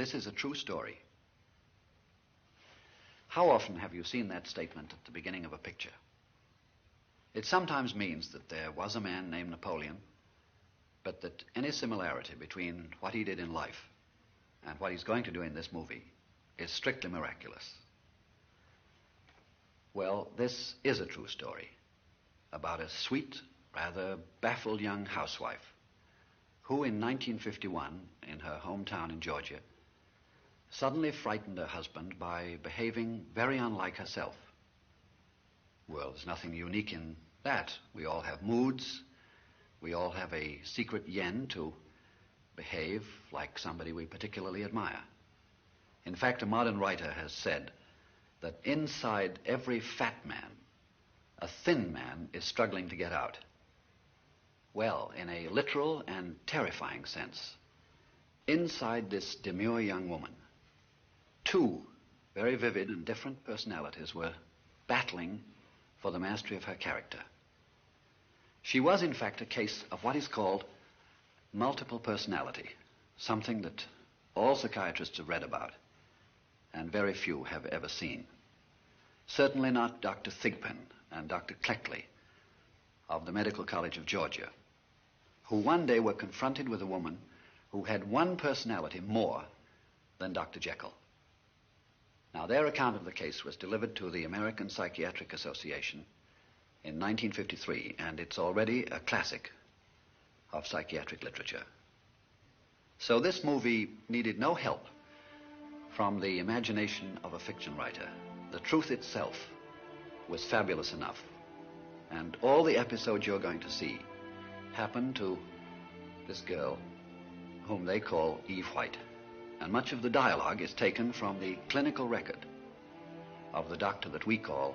This is a true story. How often have you seen that statement at the beginning of a picture? It sometimes means that there was a man named Napoleon, but that any similarity between what he did in life and what he's going to do in this movie is strictly miraculous. Well, this is a true story about a sweet, rather baffled young housewife who in 1951, in her hometown in Georgia, suddenly frightened her husband by behaving very unlike herself. Well, there's nothing unique in that. We all have moods. We all have a secret yen to behave like somebody we particularly admire. In fact, a modern writer has said that inside every fat man, a thin man is struggling to get out. Well, in a literal and terrifying sense, inside this demure young woman, two very vivid and different personalities were battling for the mastery of her character. She was, in fact, a case of what is called multiple personality, something that all psychiatrists have read about and very few have ever seen. Certainly not Dr. Thigpen and Dr. Cleckley of the Medical College of Georgia, who one day were confronted with a woman who had one personality more than Dr. Jekyll. Now, their account of the case was delivered to the American Psychiatric Association in 1953, and it's already a classic of psychiatric literature. So this movie needed no help from the imagination of a fiction writer. The truth itself was fabulous enough, and all the episodes you're going to see happened to this girl whom they call Eve White. And much of the dialogue is taken from the clinical record of the doctor that we call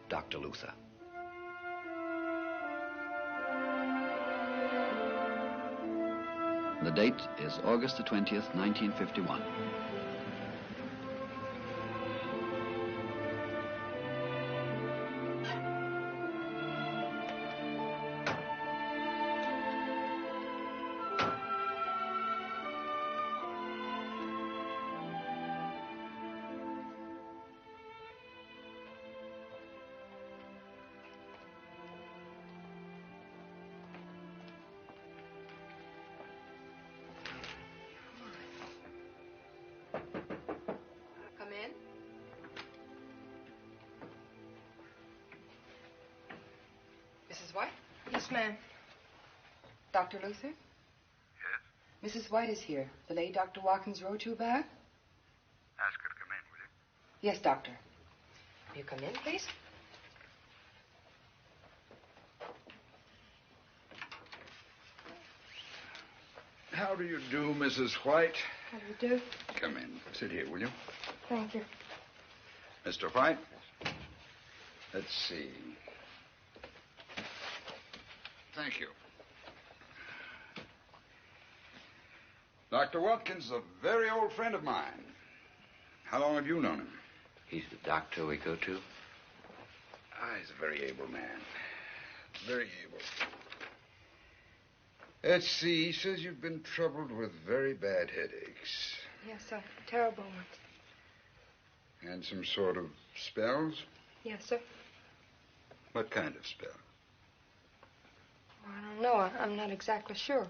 Dr. Luther. The date is August the 20th, 1951. Mrs. White? Yes, ma'am. Dr. Luther? Yes? Mrs. White is here. The lady Dr. Watkins wrote you about? Ask her to come in, will you? Yes, doctor. Will you come in, please? How do you do, Mrs. White? How do you do? Come in. Sit here, will you? Thank you. Mr. White? Let's see. Thank you. Dr. Watkins is a very old friend of mine. How long have you known him? He's the doctor we go to? He's a very able man. Very able. Let's see. He says you've been troubled with very bad headaches. Yes, sir. Terrible ones. And some sort of spells? Yes, sir. What kind of spell? I don't know. I'm not exactly sure.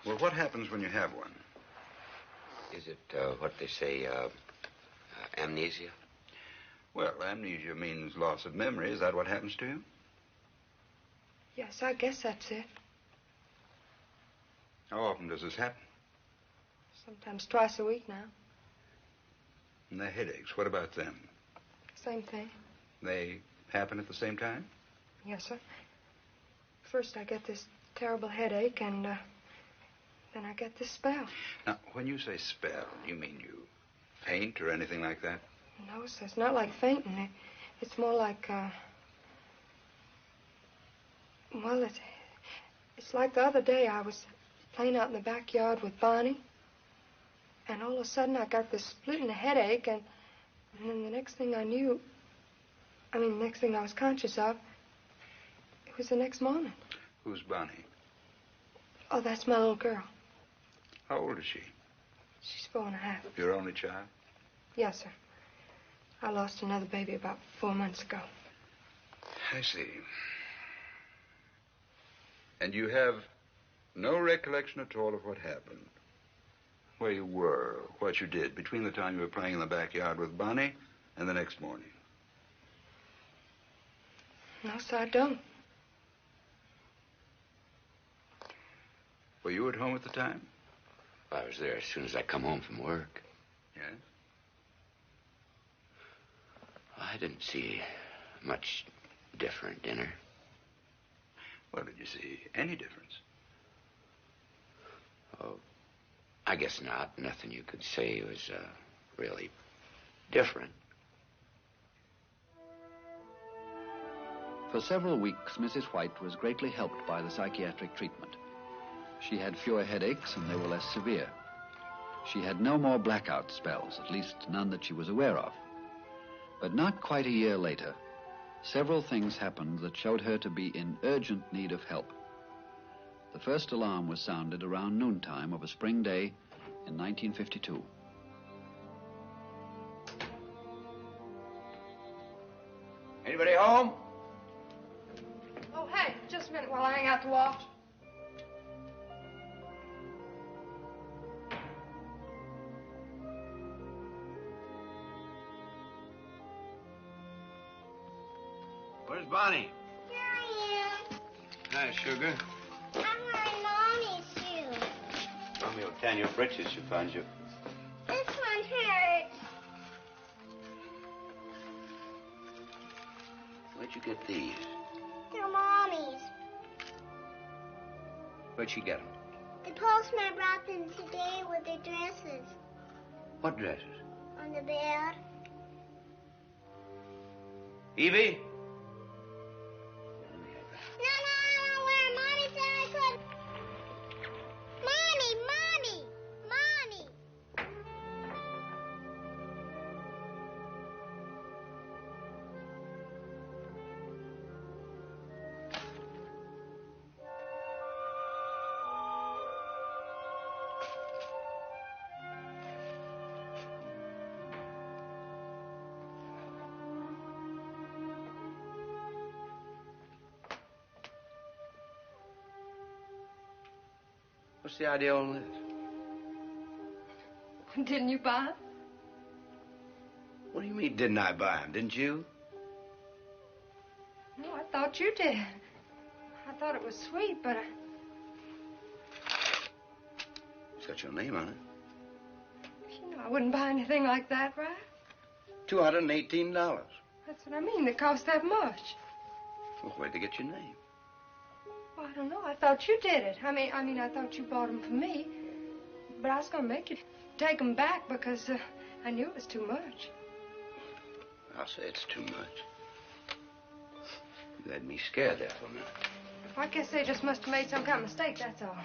Well, what happens when you have one? Is it what they say, amnesia? Well, amnesia means loss of memory. Is that what happens to you? Yes, I guess that's it. How often does this happen? Sometimes twice a week now. And the headaches, what about them? Same thing. They happen at the same time? Yes, sir. First I get this terrible headache, and then I get this spell. Now, when you say spell, you mean you faint or anything like that? No, sir. It's not like fainting. It's more like, well, it's like the other day I was playing out in the backyard with Bonnie, and all of a sudden I got this splitting headache, and then the next thing I knew, the next thing I was conscious of, it was the next morning. Who's Bonnie? Oh, that's my little girl. How old is she? She's 4.5. Your only child? Yes, sir. I lost another baby about 4 months ago. I see. And you have no recollection at all of what happened? Where you were, what you did between the time you were playing in the backyard with Bonnie and the next morning? No, sir, I don't. Were you at home at the time? I was there as soon as I come home from work. Yes? I didn't see much different in her. Well, did you see any difference? Oh, I guess not. Nothing you could say was really different. For several weeks, Mrs. White was greatly helped by the psychiatric treatment. She had fewer headaches and they were less severe. She had no more blackout spells, at least none that she was aware of. But not quite a year later, several things happened that showed her to be in urgent need of help. The first alarm was sounded around noontime of a spring day in 1952. Anybody home? Oh, hey, just a minute while I hang out the watch. Where's Bonnie? Here I am. Hi, sugar. I'm wearing Mommy's shoes. Mommy will tan your britches, she finds you. This one hurts. Where'd you get these? They're Mommy's. Where'd she get them? The postman brought them today with the dresses What dresses? on the bed. Evie? No, I don't wear it. Mommy said I could. Mommy! What's the idea of all this? Didn't you buy it? What do you mean, didn't I buy them? Didn't you? No, I thought you did. I thought it was sweet, but It's got your name on it. you know, I wouldn't buy anything like that, right? $218. That's what I mean. It cost that much. Well, where'd they get your name? Well, I don't know. I thought you did it. I mean, I thought you bought them for me. But I was going to make you take them back because I knew it was too much. I'll say it's too much. You had me scared there for a minute. I guess they just must have made some kind of mistake, that's all.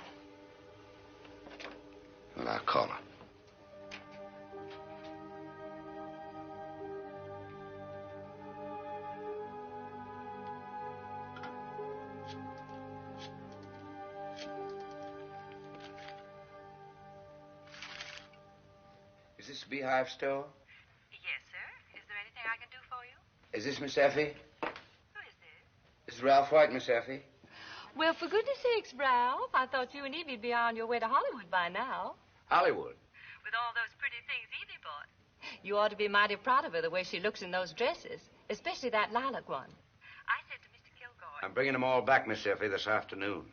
Well, I'll call her. Is this the Beehive store? Yes, sir. Is there anything I can do for you? Is this Miss Effie? Who is this? This is Ralph White, Miss Effie. Well, for goodness sakes, Ralph, I thought you and Evie'd be on your way to Hollywood by now. Hollywood. With all those pretty things Evie bought. You ought to be mighty proud of her the way she looks in those dresses, especially that lilac one. I said to Mr. Kilgore... I'm bringing them all back, Miss Effie, this afternoon.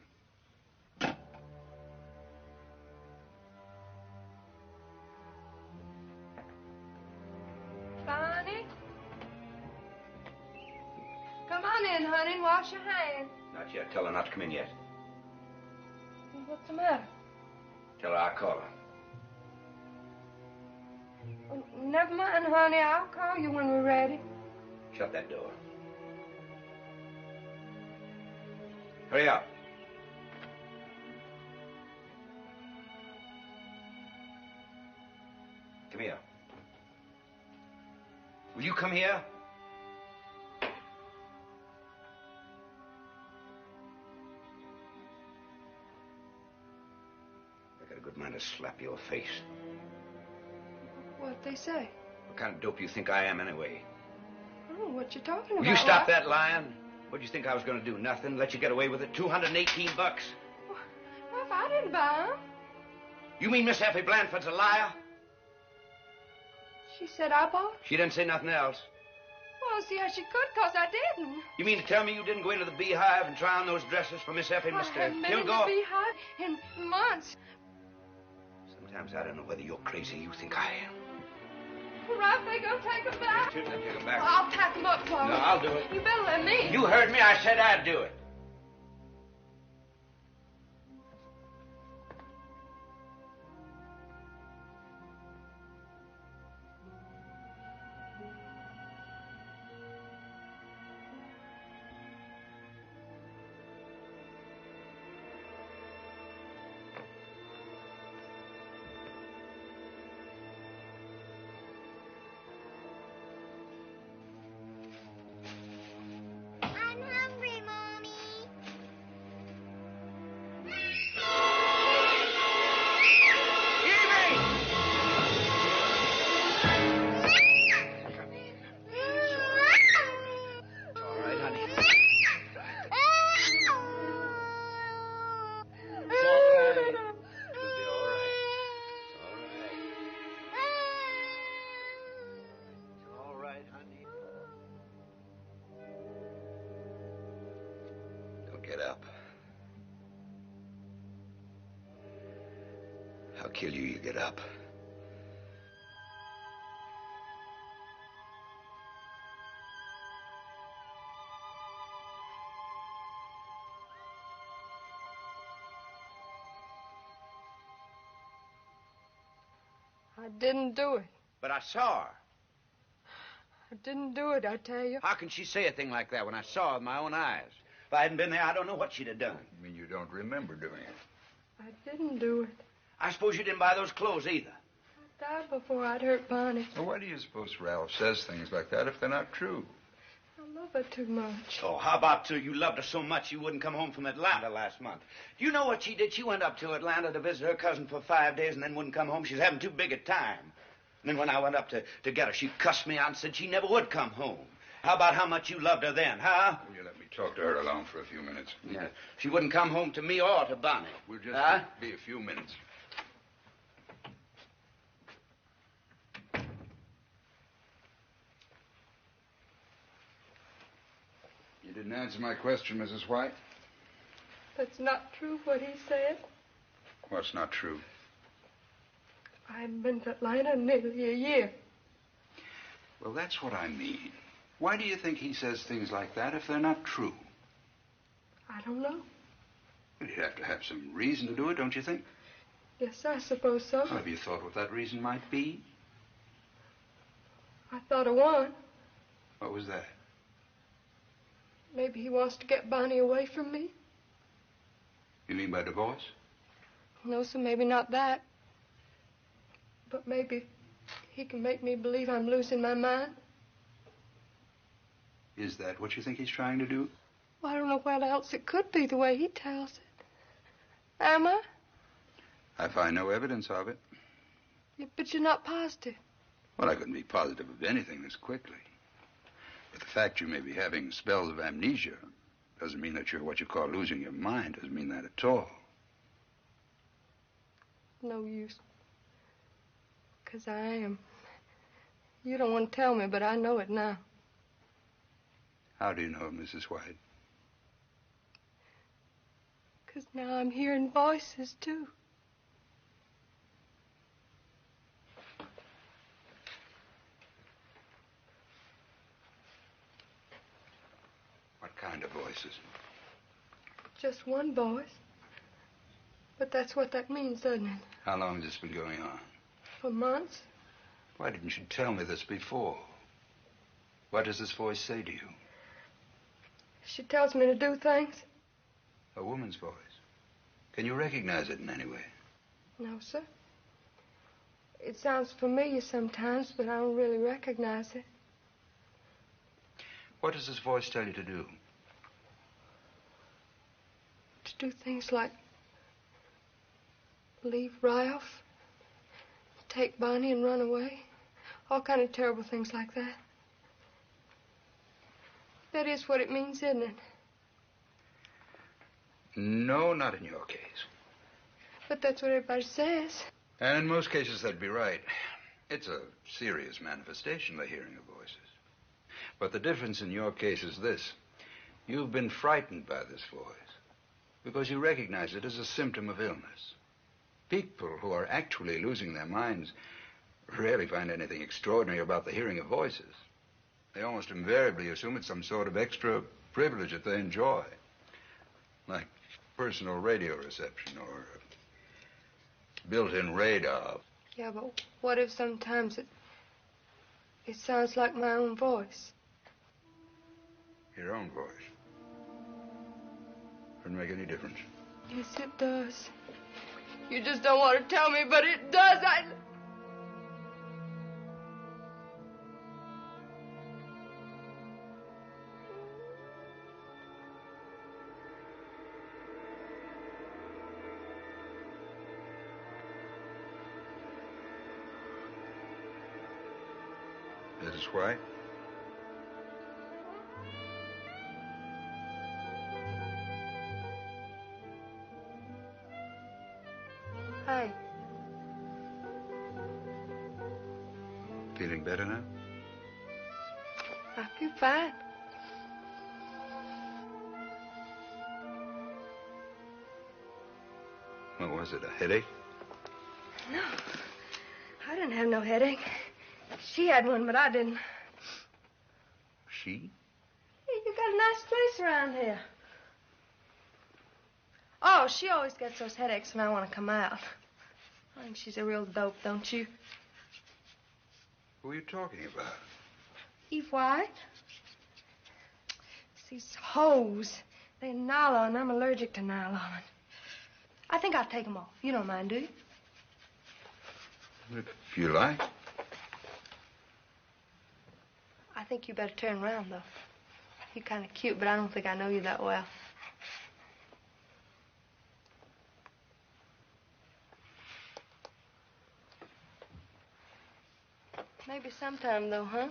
Bonnie? Come on in, honey, and wash your hands. Not yet. Tell her not to come in yet. What's the matter? Tell her I'll call her. Oh, never mind, honey. I'll call you when we're ready. Shut that door. Hurry up. Come here. Will you come here? I got a good wouldn't mind a slap to your face. What'd they say? What kind of dope you think I am, anyway? I don't know what you're talking about. Will you stop that lying? What do you think I was going to do? Nothing? Let you get away with it? $218? Well, if I didn't buy them. You mean Miss Effie Blandford's a liar? She said I bought. She didn't say nothing else. Well, see how she could, 'cause I didn't. You mean to tell me you didn't go into the beehive and try on those dresses for Miss Effie and I Mr. haven't been in the Kilgore? beehive in months. Sometimes I don't know whether you're crazy or you think I am. Well, Ralph, they gonna take them back? Should I take them back? Well, I'll pack them up for you. No, I'll do it. You better let me. You heard me. I said I'd do it. I'm hungry, Mommy. It's all right, honey. It's all right. It'll be all right. It's all right, honey. Don't get up. I'll kill you, you get up. I didn't do it. But I saw her. I didn't do it, I tell you. How can she say a thing like that when I saw her with my own eyes? If I hadn't been there, I don't know what she'd have done. You mean you don't remember doing it? I didn't do it. I suppose you didn't buy those clothes either. I died before I'd hurt Bonnie. Well, why do you suppose Ralph says things like that if they're not true? I love her too much. Oh, how about you loved her so much you wouldn't come home from Atlanta last month? Do you know what she did? She went up to Atlanta to visit her cousin for 5 days and then wouldn't come home. She's having too big a time. And then when I went up to get her, she cussed me out and said she never would come home. How about how much you loved her then, huh? Will you let me talk to her alone for a few minutes? Yeah. She wouldn't come home to me or to Bonnie. We'll just Huh? be a few minutes. You didn't answer my question, Mrs. White. That's not true what he said. What's not true? I haven't been to Atlanta in nearly a year. Well, that's what I mean. Why do you think he says things like that if they're not true? I don't know. Well, you'd have to have some reason to do it, don't you think? Yes, I suppose so. Well, have you thought what that reason might be? I thought of one. What was that? Maybe he wants to get Bonnie away from me. You mean by divorce? No, so maybe not that. But maybe he can make me believe I'm losing my mind. Is that what you think he's trying to do? Well, I don't know what else it could be the way he tells it. Am I? I find no evidence of it. Yeah, but you're not positive. Well, I couldn't be positive of anything this quickly. But the fact you may be having spells of amnesia doesn't mean that you're what you call losing your mind. Doesn't mean that at all. No use. 'Cause I am. You don't want to tell me, but I know it now. How do you know, Mrs. White? 'Cause now I'm hearing voices, too. What kind of voices? Just one voice. But that's what that means, doesn't it? How long has this been going on? For months. Why didn't you tell me this before? What does this voice say to you? She tells me to do things. A woman's voice. Can you recognize it in any way? No, sir. It sounds familiar sometimes, but I don't really recognize it. What does this voice tell you to do? To do things like leave Ralph, take Bonnie and run away. All kind of terrible things like that. That is what it means, isn't it? No, not in your case. But that's what everybody says. And in most cases, that'd be right. It's a serious manifestation, the hearing of voices. But the difference in your case is this. You've been frightened by this voice because you recognize it as a symptom of illness. People who are actually losing their minds rarely find anything extraordinary about the hearing of voices. They almost invariably assume it's some sort of extra privilege that they enjoy, like personal radio reception or built-in radar. Yeah, but what if sometimes it sounds like my own voice? Your own voice. Wouldn't make any difference. Yes, it does. You just don't want to tell me, but it does. Mrs. White? Hi. Feeling better now? I feel fine. What was it, a headache? No, I didn't have no headache. She had one, but I didn't. She? Hey, you got a nice place around here. Oh, she always gets those headaches when I want to come out. I think she's a real dope, don't you? Who are you talking about? Eve White. It's these hoes. They're nylon. I'm allergic to nylon. I think I'll take them off. You don't mind, do you? If you like. I think you better turn around, though. You're kind of cute, but I don't think I know you that well. Maybe sometime, though, huh?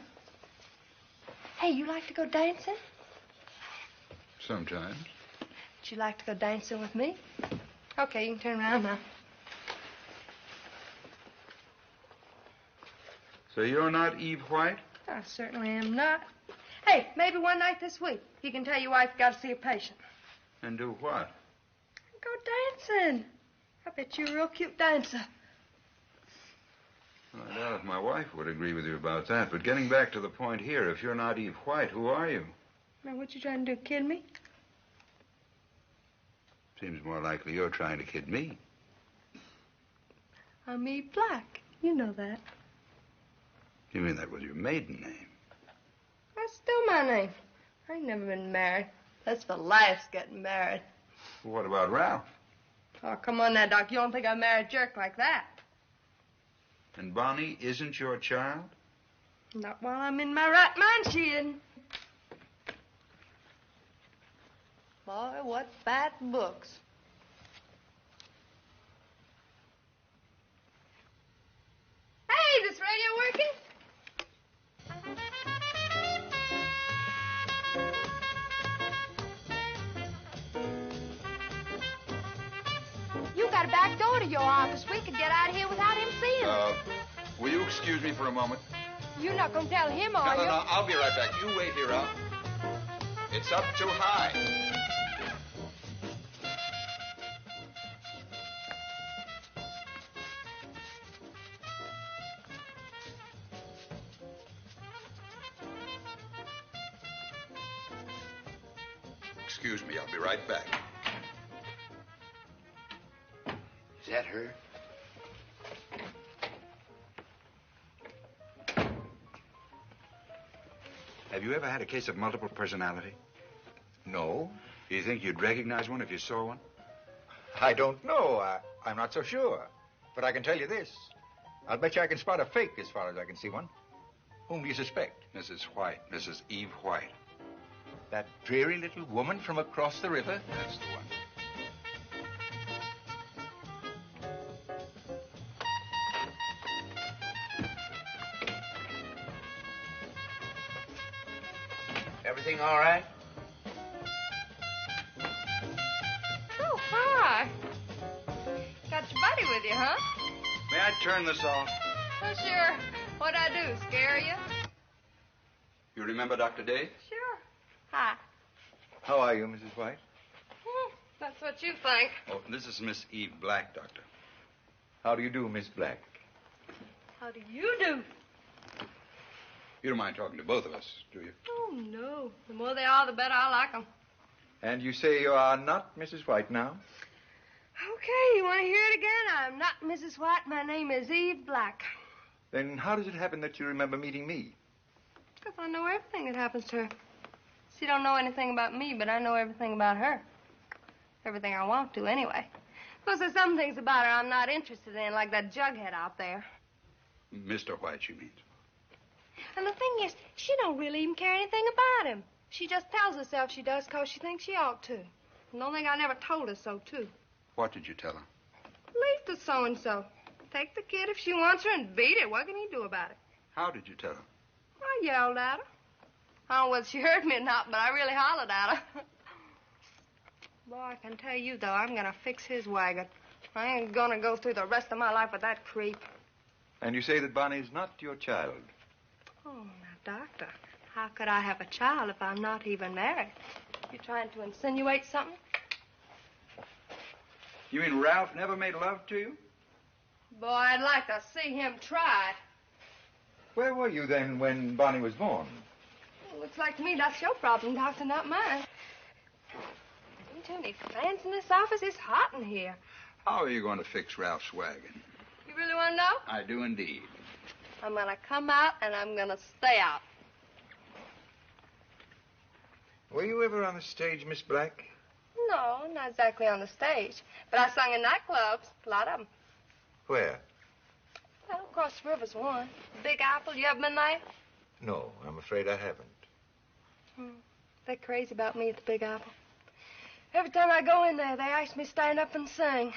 Hey, you like to go dancing? Sometimes. Would you like to go dancing with me? Okay, you can turn around now. So you're not Eve White? I certainly am not. Hey, maybe one night this week, you can tell your wife you got to see a patient. And do what? Go dancing. I bet you're a real cute dancer. Well, I doubt if my wife would agree with you about that. But getting back to the point here, if you're not Eve White, who are you? Now, what you trying to do, kid me? Seems more likely you're trying to kid me. I'm Eve Black. You know that. You mean that was your maiden name? That's still my name. I ain't never been married. That's for life's getting married. Well, what about Ralph? Oh, come on now, Doc. You don't think I married a jerk like that? And Bonnie isn't your child? Not while I'm in my right mind, she isn't. Boy, what fat books. Hey, this radio working? You got a back door to your office. We could get out of here without him seeing us. Will you excuse me for a moment? You're not going to tell him, are you? No, I'll be right back. You wait here, Ralph. It's up too high. Excuse me, I'll be right back. Is that her? Have you ever had a case of multiple personality? No, Do you think you'd recognize one if you saw one? I don't know. I'm not so sure. But I can tell you this. I'll bet you I can spot a fake as far as I can see one. Whom do you suspect? Mrs. White, Mrs. Eve White. That dreary little woman from across the river? That's the one. everything all right? Oh, hi. Got your buddy with you, huh? May I turn this off? Oh, sure. What'd I do, scare you? You remember Dr. Day? Sure. Hi. How are you, Mrs. White? That's what you think. Oh, this is Miss Eve Black, Doctor. How do you do, Miss Black? How do you do? You don't mind talking to both of us, do you? Oh, no. The more they are, the better I like them. And you say you are not Mrs. White now? Okay, you want to hear it again? I'm not Mrs. White. My name is Eve Black. Then how does it happen that you remember meeting me? Because I know everything that happens to her. She don't know anything about me, but I know everything about her. Everything I want to, anyway. Because there's some things about her I'm not interested in, like that jughead out there. Mr. White, you mean? And the thing is, she don't really even care anything about him. She just tells herself she does because she thinks she ought to. And don't think I never told her so, too. What did you tell her? Leave to so-and-so. Take the kid if she wants her and beat it. What can he do about it? How did you tell her? I yelled at her. I don't know whether she heard me or not, but I really hollered at her. Boy, I can tell you, though, I'm going to fix his wagon. I ain't going to go through the rest of my life with that creep. And you say that Bonnie's not your child. Oh, now, Doctor, how could I have a child if I'm not even married? You trying to insinuate something? You mean Ralph never made love to you? Boy, I'd like to see him try it. Where were you then when Bonnie was born? Well, looks like to me that's your problem, Doctor, not mine. Ain't too many fans in this office. It's hot in here. How are you going to fix Ralph's wagon? You really want to know? I do indeed. I'm going to come out and I'm going to stay out. Were you ever on the stage, Miss Black? No, not exactly on the stage. But I sung in nightclubs, a lot of them. Where? Well, across the river's one. Big Apple, you ever been there? No, I'm afraid I haven't. They're crazy about me at the Big Apple. Every time I go in there, they ask me to stand up and sing.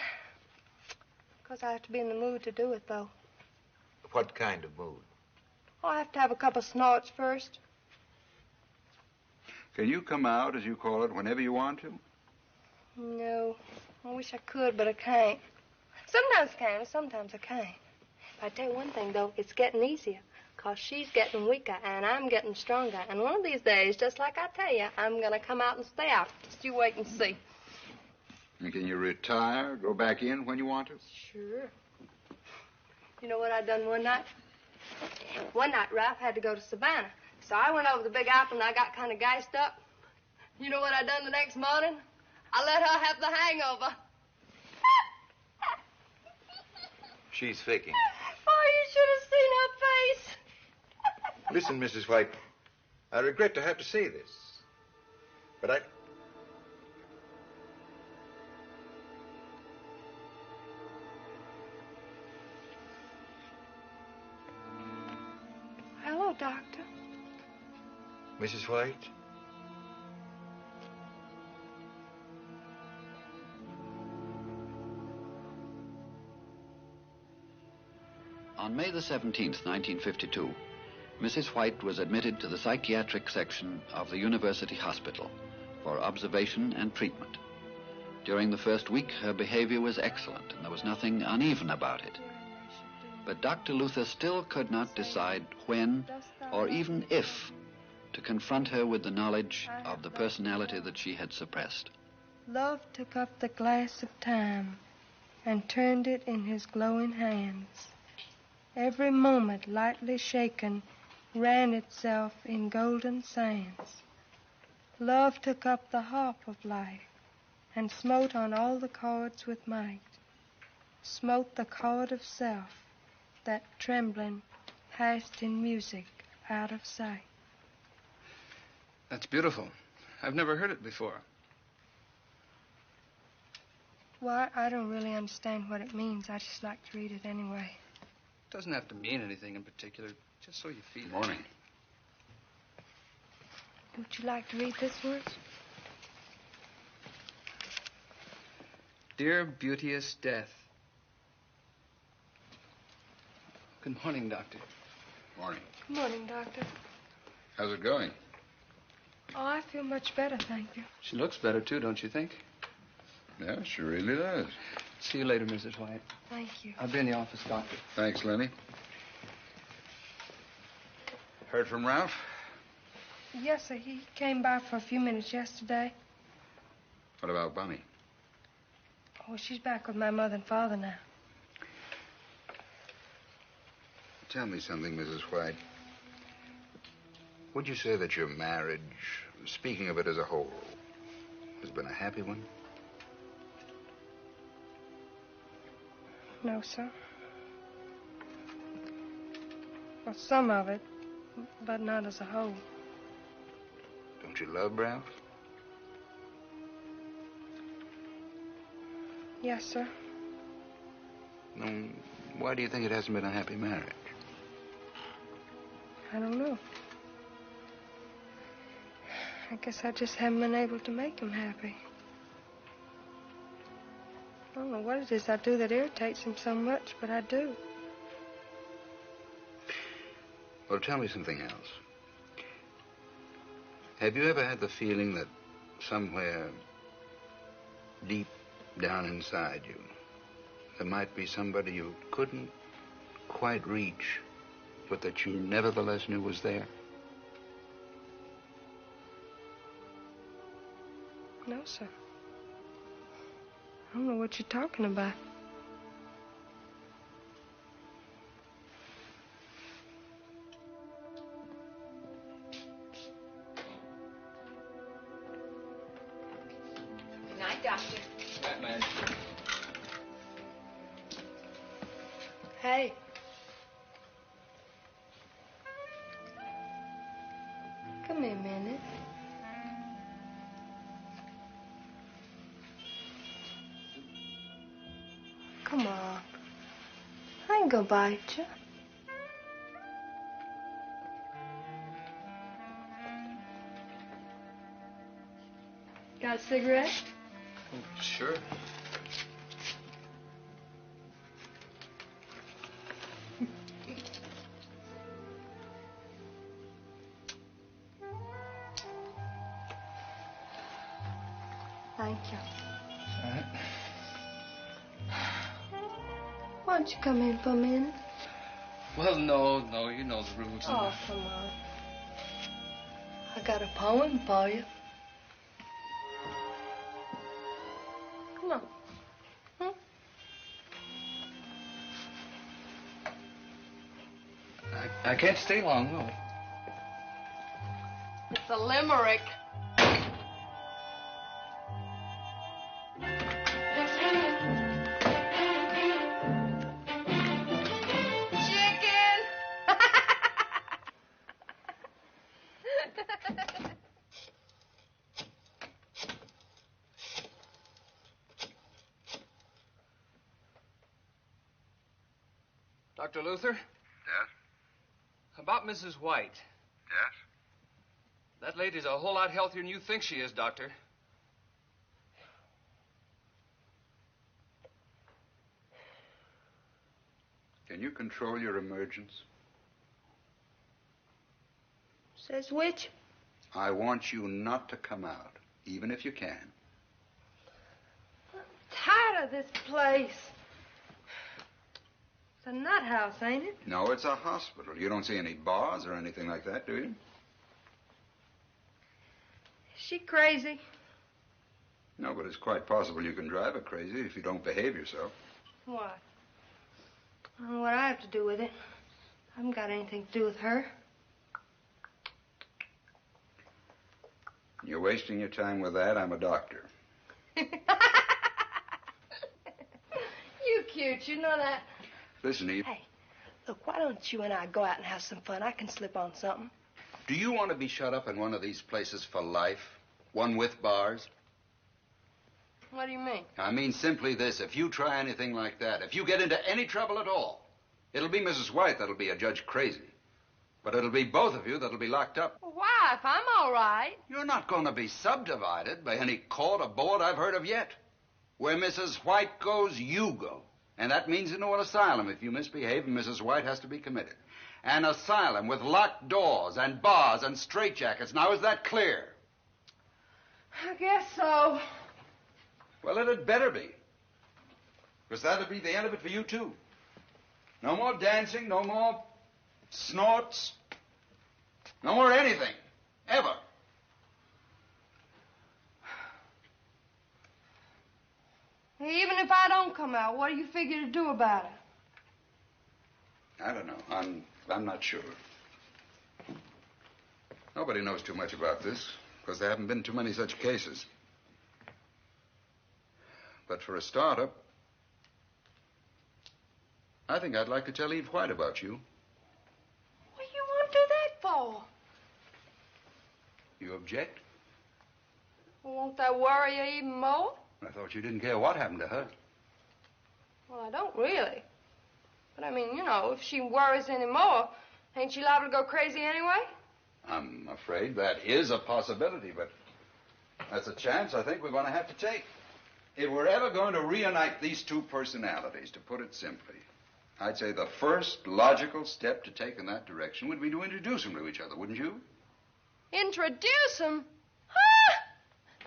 Because I have to be in the mood to do it, though. What kind of mood? Oh, I have to have a couple snorts first. Can you come out, as you call it, whenever you want to? No. I wish I could, but I can't. Sometimes I can, and sometimes I can't. But I tell you one thing, though, it's getting easier. Because she's getting weaker, and I'm getting stronger. And one of these days, just like I tell you, I'm going to come out and stay out. Just you wait and see. And can you retire, go back in when you want to? Sure. You know what I done one night? One night, Ralph had to go to Savannah. So I went over to the Big Apple, and I got kind of gassed up. You know what I done the next morning? I let her have the hangover. She's faking. Oh, you should have seen her face. Listen, Mrs. White, I regret to have to say this, but I... Hello, Doctor. Mrs. White? On May the 17th, 1952, Mrs. White was admitted to the psychiatric section of the University Hospital for observation and treatment. During the first week, her behavior was excellent, and there was nothing uneven about it. But Dr. Luther still could not decide when, or even if, to confront her with the knowledge of the personality that she had suppressed. Love took up the glass of time and turned it in his glowing hands. Every moment, lightly shaken, ran itself in golden sands. Love took up the harp of life and smote on all the chords with might, smote the chord of self that, trembling, passed in music out of sight. That's beautiful. I've never heard it before. Well, I don't really understand what it means. I just like to read it anyway. It doesn't have to mean anything in particular, just so you feel it. Morning. Would you like to read this one? Dear beauteous death. Good morning, Doctor. Morning. Good morning, Doctor. How's it going? Oh, I feel much better, thank you. She looks better, too, don't you think? Yeah, she really does. See you later, Mrs. White. Thank you. I'll be in the office, Doctor. Thanks, Lenny. Heard from Ralph? Yes, sir. He came by for a few minutes yesterday. What about Bunny? Oh, she's back with my mother and father now. Tell me something, Mrs. White. Would you say that your marriage, speaking of it as a whole, has been a happy one? No, sir. Well, some of it, but not as a whole. Don't you love Ralph? Yes, sir. Then why do you think it hasn't been a happy marriage? I don't know. I guess I just haven't been able to make him happy. I don't know what it is I do that irritates him so much, but I do. Well, tell me something else. Have you ever had the feeling that somewhere deep down inside you, there might be somebody you couldn't quite reach, but that you nevertheless knew was there? No, sir. I don't know what you're talking about. Good night, Doctor. Night, man. Hey. Come here a minute. Come on. I ain't gonna bite you. Got a cigarette? Oh, sure. Thank you. All right. Why don't you come in for a minute? Well, no, you know the rules. Oh, come on. I got a poem for you. Come on. I can't stay long, no. It's a limerick. Chicken! Dr. Luther? Yes? About Mrs. White. Yes? That lady's a whole lot healthier than you think she is, Doctor. Can you control your emergence? Says which? I want you not to come out, even if you can. I'm tired of this place. It's a nut house, ain't it? No, it's a hospital. You don't see any bars or anything like that, do you? Is she crazy? No, but it's quite possible you can drive her crazy if you don't behave yourself. What? I don't know what I have to do with it. I haven't got anything to do with her. You're wasting your time with that. I'm a doctor. You cute, you know that. Listen, Eve. Hey, look, why don't you and I go out and have some fun? I can slip on something. Do you want to be shut up in one of these places for life? One with bars? What do you mean? I mean simply this. If you try anything like that, if you get into any trouble at all, it'll be Mrs. White that'll be a judge crazy. But it'll be both of you that'll be locked up. Why, if I'm all right? You're not going to be subdivided by any court or board I've heard of yet. Where Mrs. White goes, you go. And that means into an asylum if you misbehave, and Mrs. White has to be committed. An asylum with locked doors and bars and straitjackets. Now, is that clear? so. Well, it had better be. Because that'd be the end of it for you, too. No more dancing, no more snorts, no more anything. Ever. Even if I don't come out, what do you figure to do about it? I don't know. I'm not sure. Nobody knows too much about this, because there haven't been too many such cases. But for a startup, I think I'd like to tell Eve White about you. What do you want to do that for? You object? Well, won't that worry you even more? I thought you didn't care what happened to her. Well, I don't really. But I mean, you know, if she worries any more, ain't she liable to go crazy anyway? I'm afraid that is a possibility, but that's a chance I think we're going to have to take. If we're ever going to reunite these two personalities, to put it simply, I'd say the first logical step to take in that direction would be to introduce them to each other, wouldn't you? Introduce him? Ha!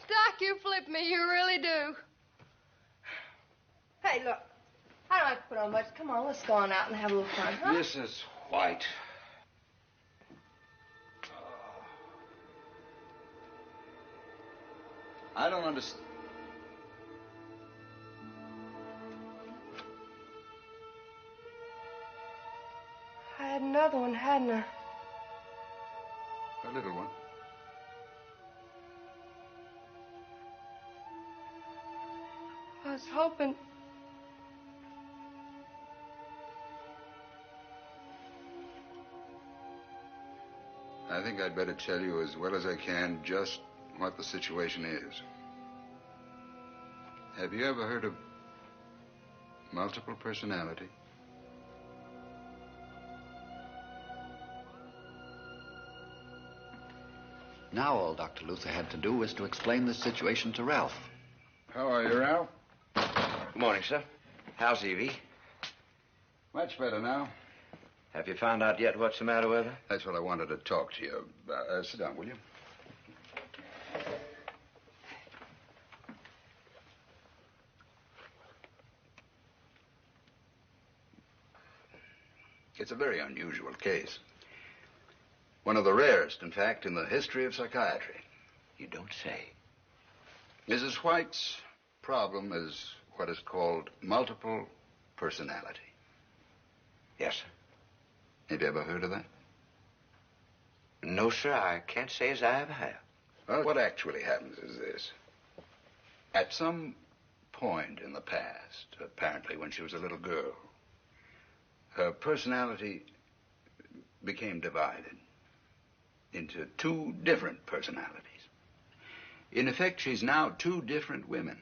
Doc, you flip me, you really do. Hey, look, I don't have to put on much. Come on, let's go on out and have a little fun, huh? Mrs. White. I don't understand. I had another one, hadn't I? A little one. I was hoping... I think I'd better tell you as well as I can just what the situation is. Have you ever heard of multiple personality? Now all Dr. Luther had to do was to explain the situation to Ralph. How are you, Ralph? Good morning, sir. How's Evie? Much better now. Have you found out yet what's the matter with her? That's what I wanted to talk to you about. Sit down, will you? It's a very unusual case. One of the rarest, in fact, in the history of psychiatry. You don't say. Mrs. White's problem is what is called multiple personality. Yes, sir. Have you ever heard of that? No, sir, I can't say as I ever have. Well, what actually happens is this. At some point in the past, apparently when she was a little girl, her personality became divided into two different personalities. In effect, she's now two different women.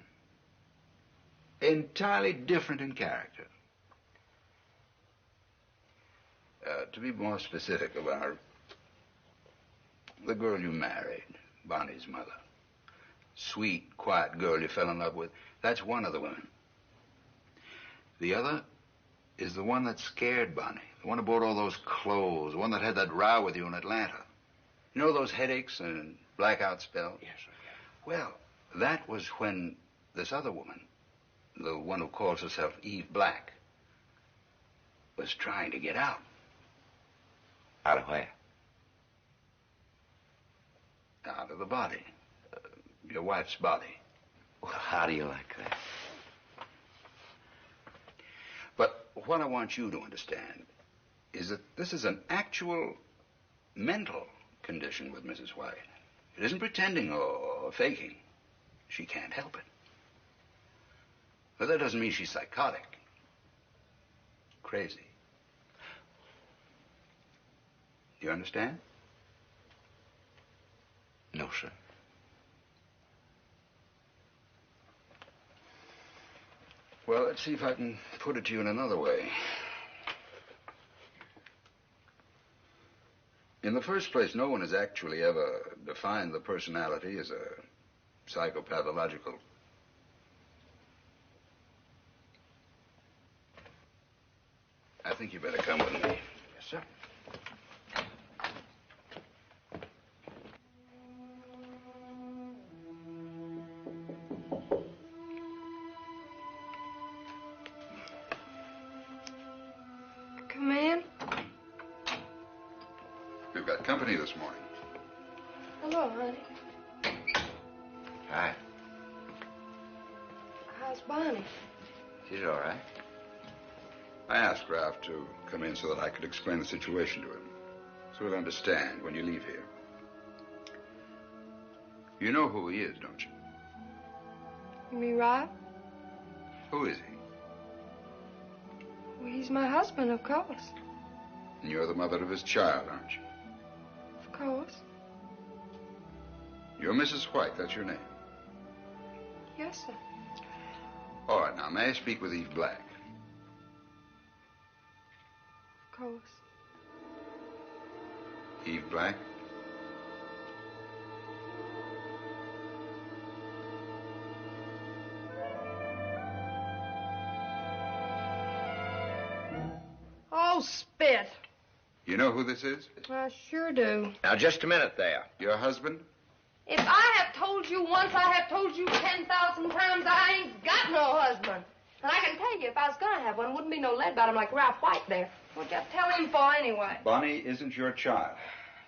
Entirely different in character. To be more specific about her, the girl you married, Bonnie's mother. Sweet, quiet girl you fell in love with. That's one of the women. The other is the one that scared Bonnie. The one who bought all those clothes. The one that had that row with you in Atlanta. You know those headaches and blackout spells? Yes, sir. Well, that was when this other woman, the one who calls herself Eve Black, was trying to get out. Out of where? Out of the body. Your wife's body. Well, how do you like that? But what I want you to understand is that this is an actual mental condition with Mrs. White. It isn't pretending or faking. She can't help it. But that doesn't mean she's psychotic. Crazy. Do you understand? No, sir. Well, let's see if I can put it to you in another way. In the first place, no one has actually ever defined the personality as a psychopathological. I think you better come with me. Yes, sir. Come in. We've got company this morning. Hello, honey. Hi. How's Bonnie? She's all right. I asked Ralph to come in so that I could explain the situation to him, so he'll understand when you leave here. You know who he is, don't you? You mean Ralph? Who is he? Well, he's my husband, of course. And you're the mother of his child, aren't you? Of course. You're Mrs. White, that's your name. Yes, sir. All right, now, may I speak with Eve Black? Of course. Eve Black? Oh, spit. You know who this is? I sure do. Now, just a minute there. Your husband? If I have told you once, I have told you 10,000 times I ain't got no husband. And I can tell you, if I was going to have one, wouldn't be no lead bottom like Ralph White there. What'd you tell him for anyway? Bonnie isn't your child.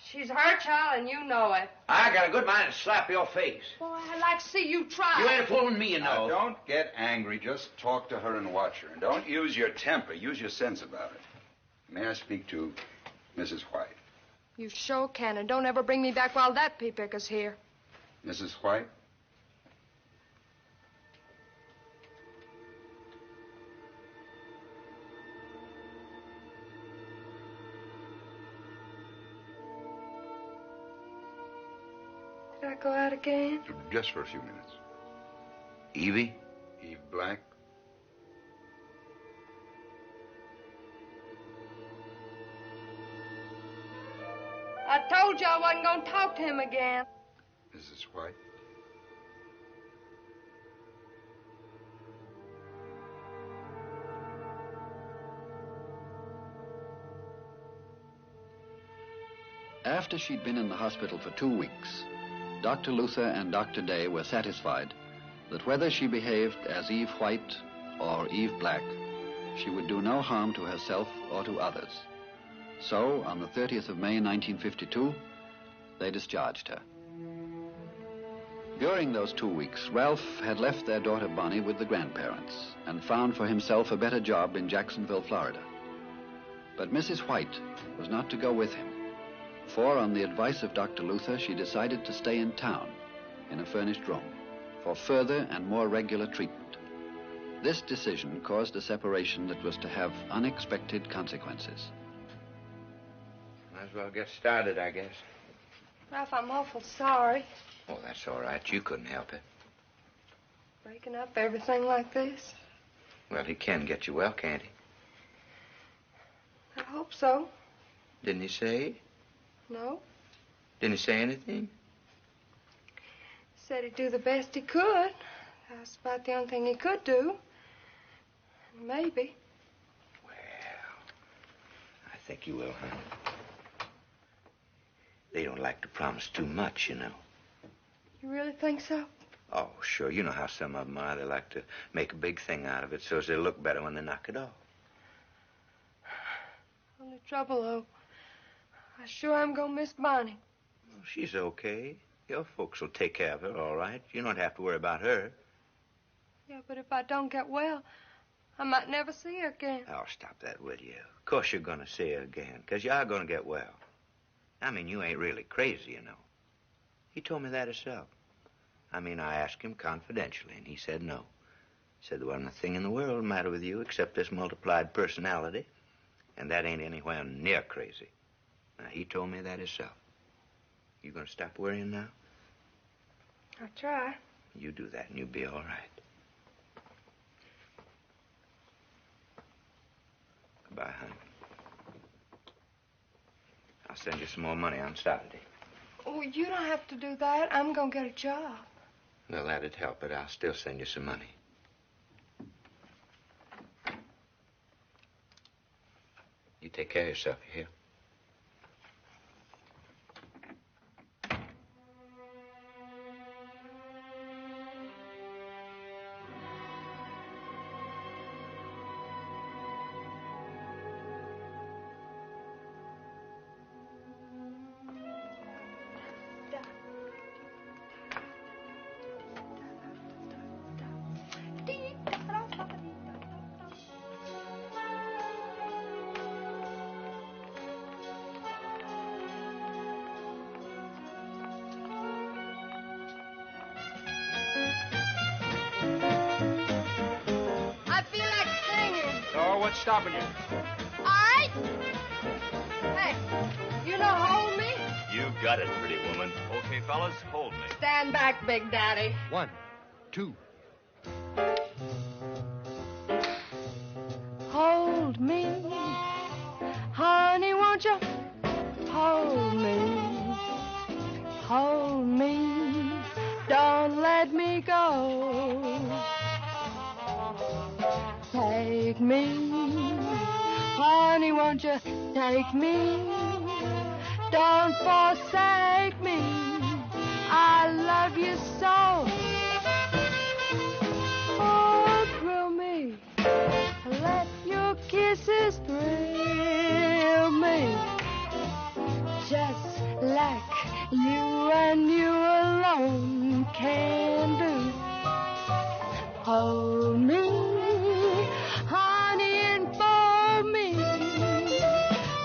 She's her child, and you know it. I got a good mind to slap your face. Boy, I'd like to see you try. You ain't fooling me, you know. Now, don't get angry. Just talk to her and watch her. And don't use your temper. Use your sense about it. May I speak to Mrs. White? You sure can, and don't ever bring me back while that pea picker's here. Mrs. White? Did I go out again? Just for a few minutes. Evie? Eve Black? I told you I wasn't going to talk to him again. Mrs. White? After she'd been in the hospital for 2 weeks, Dr. Luther and Dr. Day were satisfied that whether she behaved as Eve White or Eve Black, she would do no harm to herself or to others. So, on the 30th of May, 1952, they discharged her. During those 2 weeks, Ralph had left their daughter Bonnie with the grandparents and found for himself a better job in Jacksonville, Florida. But Mrs. White was not to go with him, for on the advice of Dr. Luther, she decided to stay in town in a furnished room for further and more regular treatment. This decision caused a separation that was to have unexpected consequences. Might as well get started, I guess. Ralph, I'm awful sorry. Oh, that's all right. You couldn't help it. Breaking up everything like this. Well, he can get you well, can't he? I hope so. Didn't he say? No. Didn't he say anything? Said he'd do the best he could. That's about the only thing he could do. Maybe. Well, I think you will, huh? They don't like to promise too much, you know. You really think so? Oh, sure. You know how some of them are. They like to make a big thing out of it so as they look better when they knock it off. Only trouble, though, I sure am gonna miss Bonnie. Well, she's okay. Your folks will take care of her, all right. You don't have to worry about her. Yeah, but if I don't get well, I might never see her again. Oh, stop that, will you? Of course you're going to see her again, because you are going to get well. I mean, you ain't really crazy, you know. He told me that himself. I mean, I asked him confidentially, and he said no. He said there wasn't a thing in the world the matter with you except this multiplied personality, and that ain't anywhere near crazy. Now, he told me that himself. You going to stop worrying now? I'll try. You do that, and you'll be all right. Goodbye, honey. I'll send you some more money on Saturday. Oh, you don't have to do that. I'm gonna get a job. Well, that'd help, but I'll still send you some money. You take care of yourself, you hear? What's stopping you? All right. Hey, you know hold me? You got it, pretty woman. Okay, fellas, hold me. Stand back, Big Daddy. 1, 2. Hold me. Honey, won't you hold me? Hold me. Don't let me go. Take me. Honey, won't you take me? Don't forsake me. I love you so. Oh, thrill me. Let your kisses thrill me. Just like you and you alone can do. Hold me, honey, and fold me.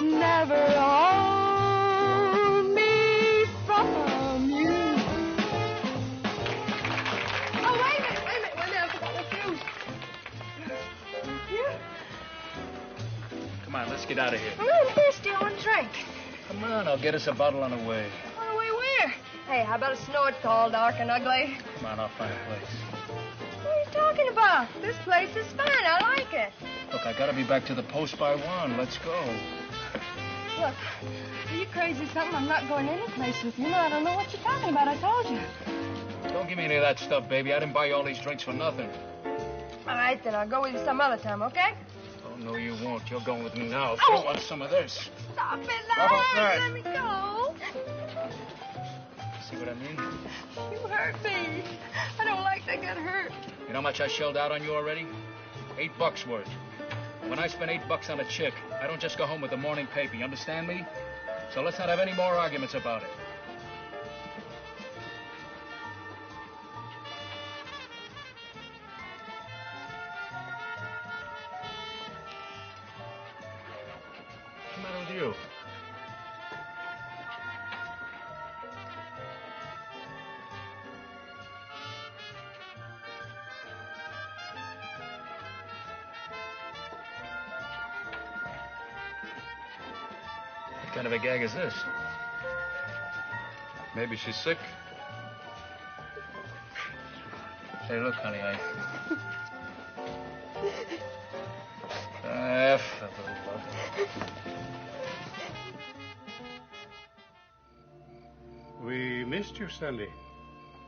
Never hold me from you. Oh, wait a minute. I forgot the fuse. Thank you. Come on, let's get out of here. I'm a little thirsty. I want a drink. Come on, I'll get us a bottle on the way. On the way where? Hey, how about a snort tall, dark, and ugly? Come on, I'll find a place. What are you talking about? This place is fine. I like it. Look, I gotta be back to the post by 1. Let's go. Look, are you crazy or something? I'm not going any place with you. No, I don't know what you're talking about. I told you. Don't give me any of that stuff, baby. I didn't buy you all these drinks for nothing. All right, then. I'll go with you some other time, okay? Oh, no, you won't. You're going with me now. If Oh. you want some of this. Stop it, How about that? Let me go. See what I mean? You hurt me. I don't like to get hurt. You know how much I shelled out on you already? $8 worth. When I spend $8 on a chick, I don't just go home with the morning paper. You understand me? So let's not have any more arguments about it. What's the matter with you? What kind of a gag is this? Maybe she's sick. Hey, look, honey, for the love We missed you Sunday.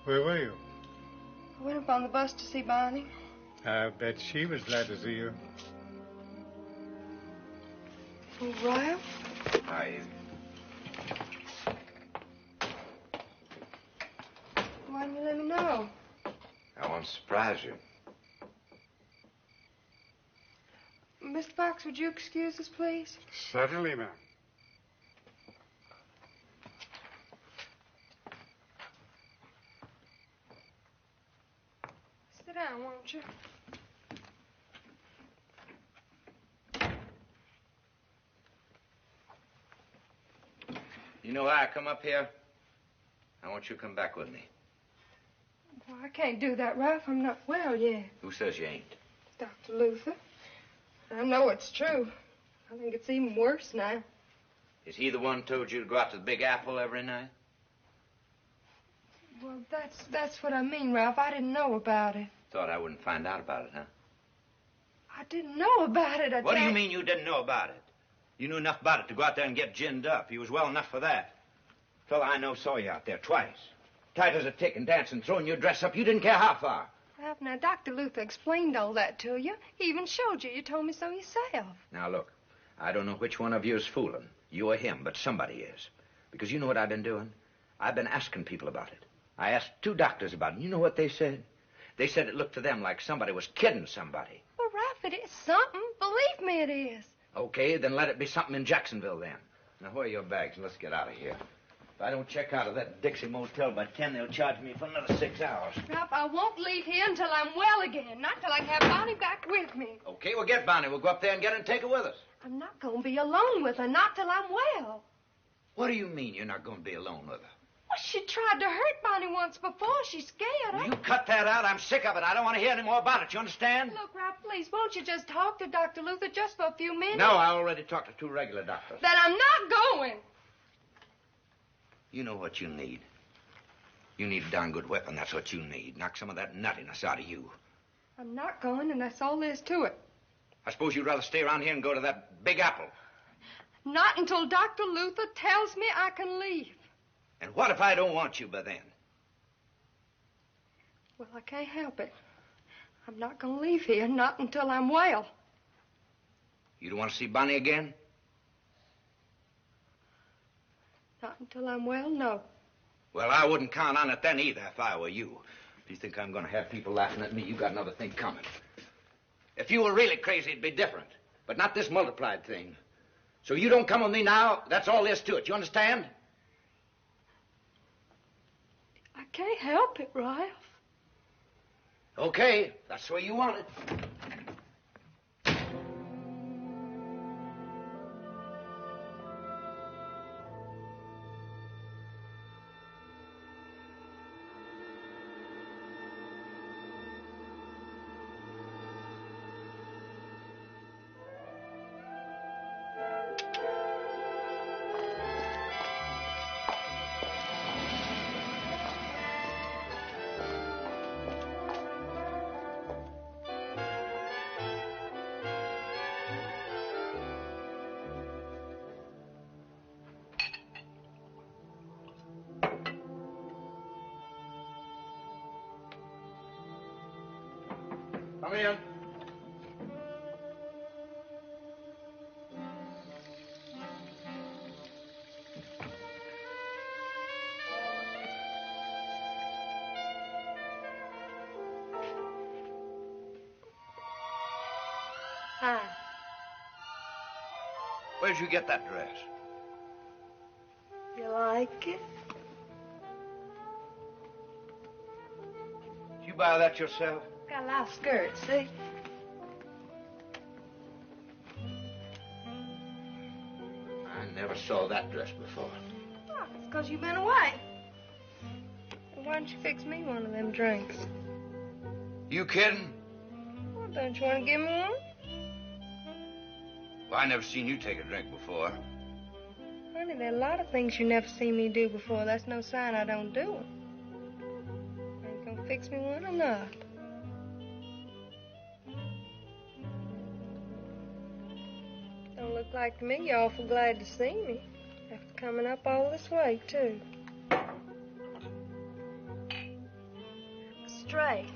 Where were you? I went up on the bus to see Bonnie. I bet she was glad to see you. Oh, Ralph? Hi. Why didn't you let me know? I want to surprise you. Mr. Fox, would you excuse us, please? Certainly, ma'am. Sit down, won't you? You know why I come up here? I want you to come back with me. Well, I can't do that, Ralph. I'm not well yet. Who says you ain't? Dr. Luther. I know it's true. I think it's even worse now. Is he the one who told you to go out to the Big Apple every night? Well, that's what I mean, Ralph. I didn't know about it. Thought I wouldn't find out about it, huh? I didn't know about it. What do you mean you didn't know about it? You knew enough about it to go out there and get ginned up. You was well enough for that. Fella I know saw you out there twice. Tight as a tick and dancing, throwing your dress up. You didn't care how far. Ralph, now, Dr. Luther explained all that to you. He even showed you. You told me so yourself. Now, look, I don't know which one of you is fooling, you or him, but somebody is. Because you know what I've been doing? I've been asking people about it. I asked 2 doctors about it, and you know what they said? They said it looked to them like somebody was kidding somebody. Well, Ralph, it is something. Believe me, it is. Okay, then let it be something in Jacksonville, then. Now, where are your bags? Let's get out of here. If I don't check out of that Dixie Motel by 10, they'll charge me for another 6 hours. Ralph, I won't leave here until I'm well again. Not till I can have Bonnie back with me. Okay, we'll get Bonnie. We'll go up there and get her and take her with us. I'm not going to be alone with her. Not till I'm well. What do you mean you're not going to be alone with her? She tried to hurt Bonnie once before. She's scared. You cut that out. I'm sick of it. I don't want to hear any more about it. You understand? Look, Ralph, please, won't you just talk to Dr. Luther just for a few minutes? No, I already talked to 2 regular doctors. Then I'm not going. You know what you need. You need a darn good weapon. That's what you need. Knock some of that nuttiness out of you. I'm not going, and that's all there is to it. I suppose you'd rather stay around here and go to that Big Apple. Not until Dr. Luther tells me I can leave. And what if I don't want you by then? Well, I can't help it. I'm not going to leave here, not until I'm well. You don't want to see Bonnie again? Not until I'm well, no. Well, I wouldn't count on it then either if I were you. If you think I'm going to have people laughing at me, you got another thing coming. If you were really crazy, it'd be different. But not this multiplied thing. So you don't come with me now, that's all there is to it. You understand? I can't help it, Ralph. Okay, that's the way you want it. Come in. Hi. Where'd you get that dress? You like it? Did you buy that yourself? Got a lot of skirts, see? I never saw that dress before. Oh, it's because you've been away. Well, why don't you fix me one of them drinks? You kidding? Well, don't you want to give me one? Well, I never seen you take a drink before. Honey, there are a lot of things you never seen me do before. That's no sign I don't do them. Are you gonna fix me one or not? Don't look like to me you're awful glad to see me. After coming up all this way, too. Straight.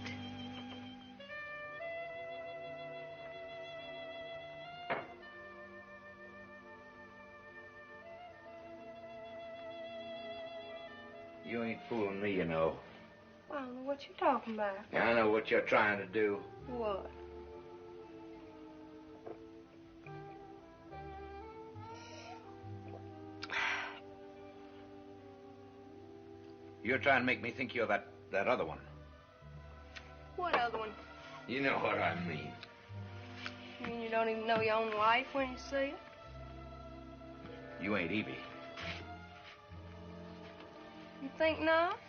You ain't fooling me, you know. I don't know what you're talking about. I know what you're trying to do. What? You're trying to make me think you're that other one. What other one? You know what I mean. You mean you don't even know your own wife when you see her? You ain't Evie. You think not?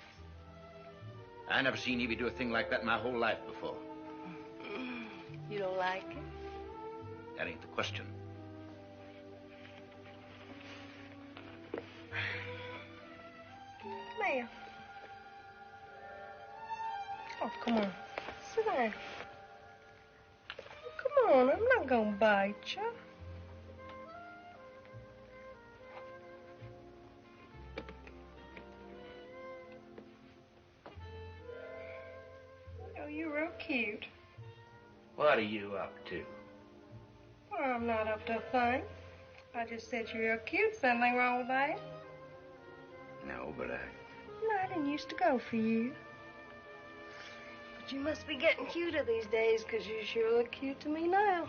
I never seen Evie do a thing like that in my whole life before. You don't like it? That ain't the question. Come here. Oh, come on. Sit down. Come on, I'm not gonna bite you. Oh, you're real cute. What are you up to? Well, I'm not up to a thing. I just said you're real cute. Is anything wrong with that? No, but No, I didn't used to go for you. But you must be getting cuter these days, 'cause you sure look cute to me now.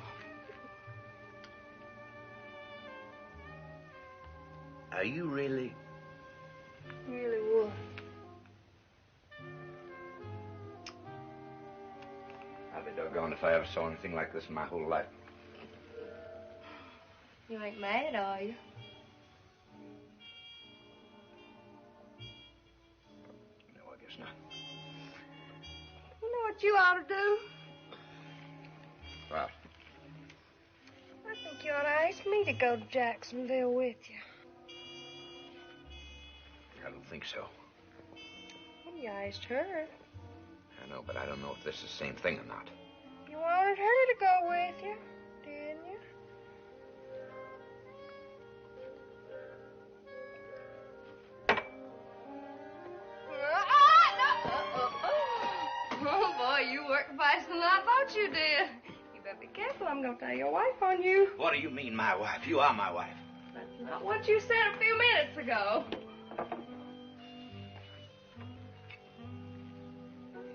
Are you really? Really would. I'll be doggone if I ever saw anything like this in my whole life. You ain't mad, are you? what you ought to do? What? I think you ought to ask me to go to Jacksonville with you. I don't think so. Well, you asked her. I know, but I don't know if this is the same thing or not. You wanted her to go with you, didn't you? Oh, boy, you worked faster than I thought you did. You better be careful. I'm going to tell your wife on you. What do you mean, my wife? You are my wife. That's not what you said a few minutes ago.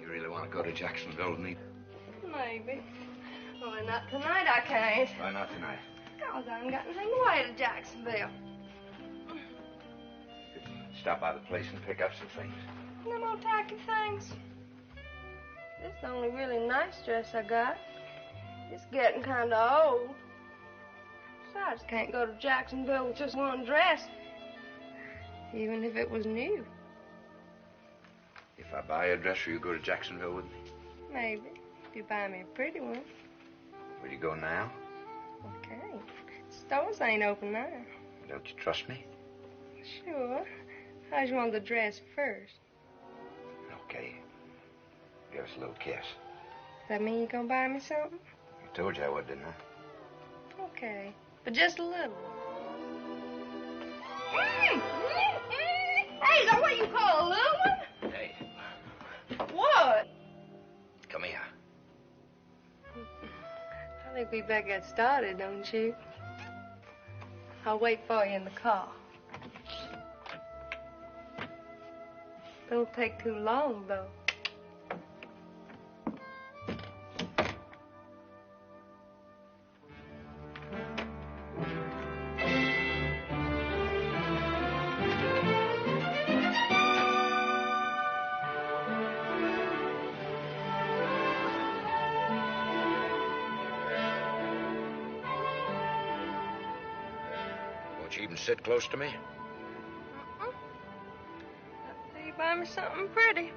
You really want to go to Jacksonville with me? Maybe. Only not tonight I can't. Why not tonight? Because I haven't got anything to wear to Jacksonville. Stop by the place and pick up some things. Them old tacky things. This is the only really nice dress I got. It's getting kind of old. Besides, can't go to Jacksonville with just one dress. Even if it was new. If I buy a dress, will you go to Jacksonville with me? Maybe. If you buy me a pretty one. Will you go now? Okay. Stores ain't open now. Don't you trust me? Sure. How'd you want the dress first? Okay. Give us a little kiss. Does that mean you gonna buy me something? I told you I would, didn't I? Okay. But just a little. Hey, is that what you call a little one? Hey. What? Come here. I think we better get started, don't you? I'll wait for you in the car. Don't take too long, though. Won't you even sit close to me? Till you buy me something pretty.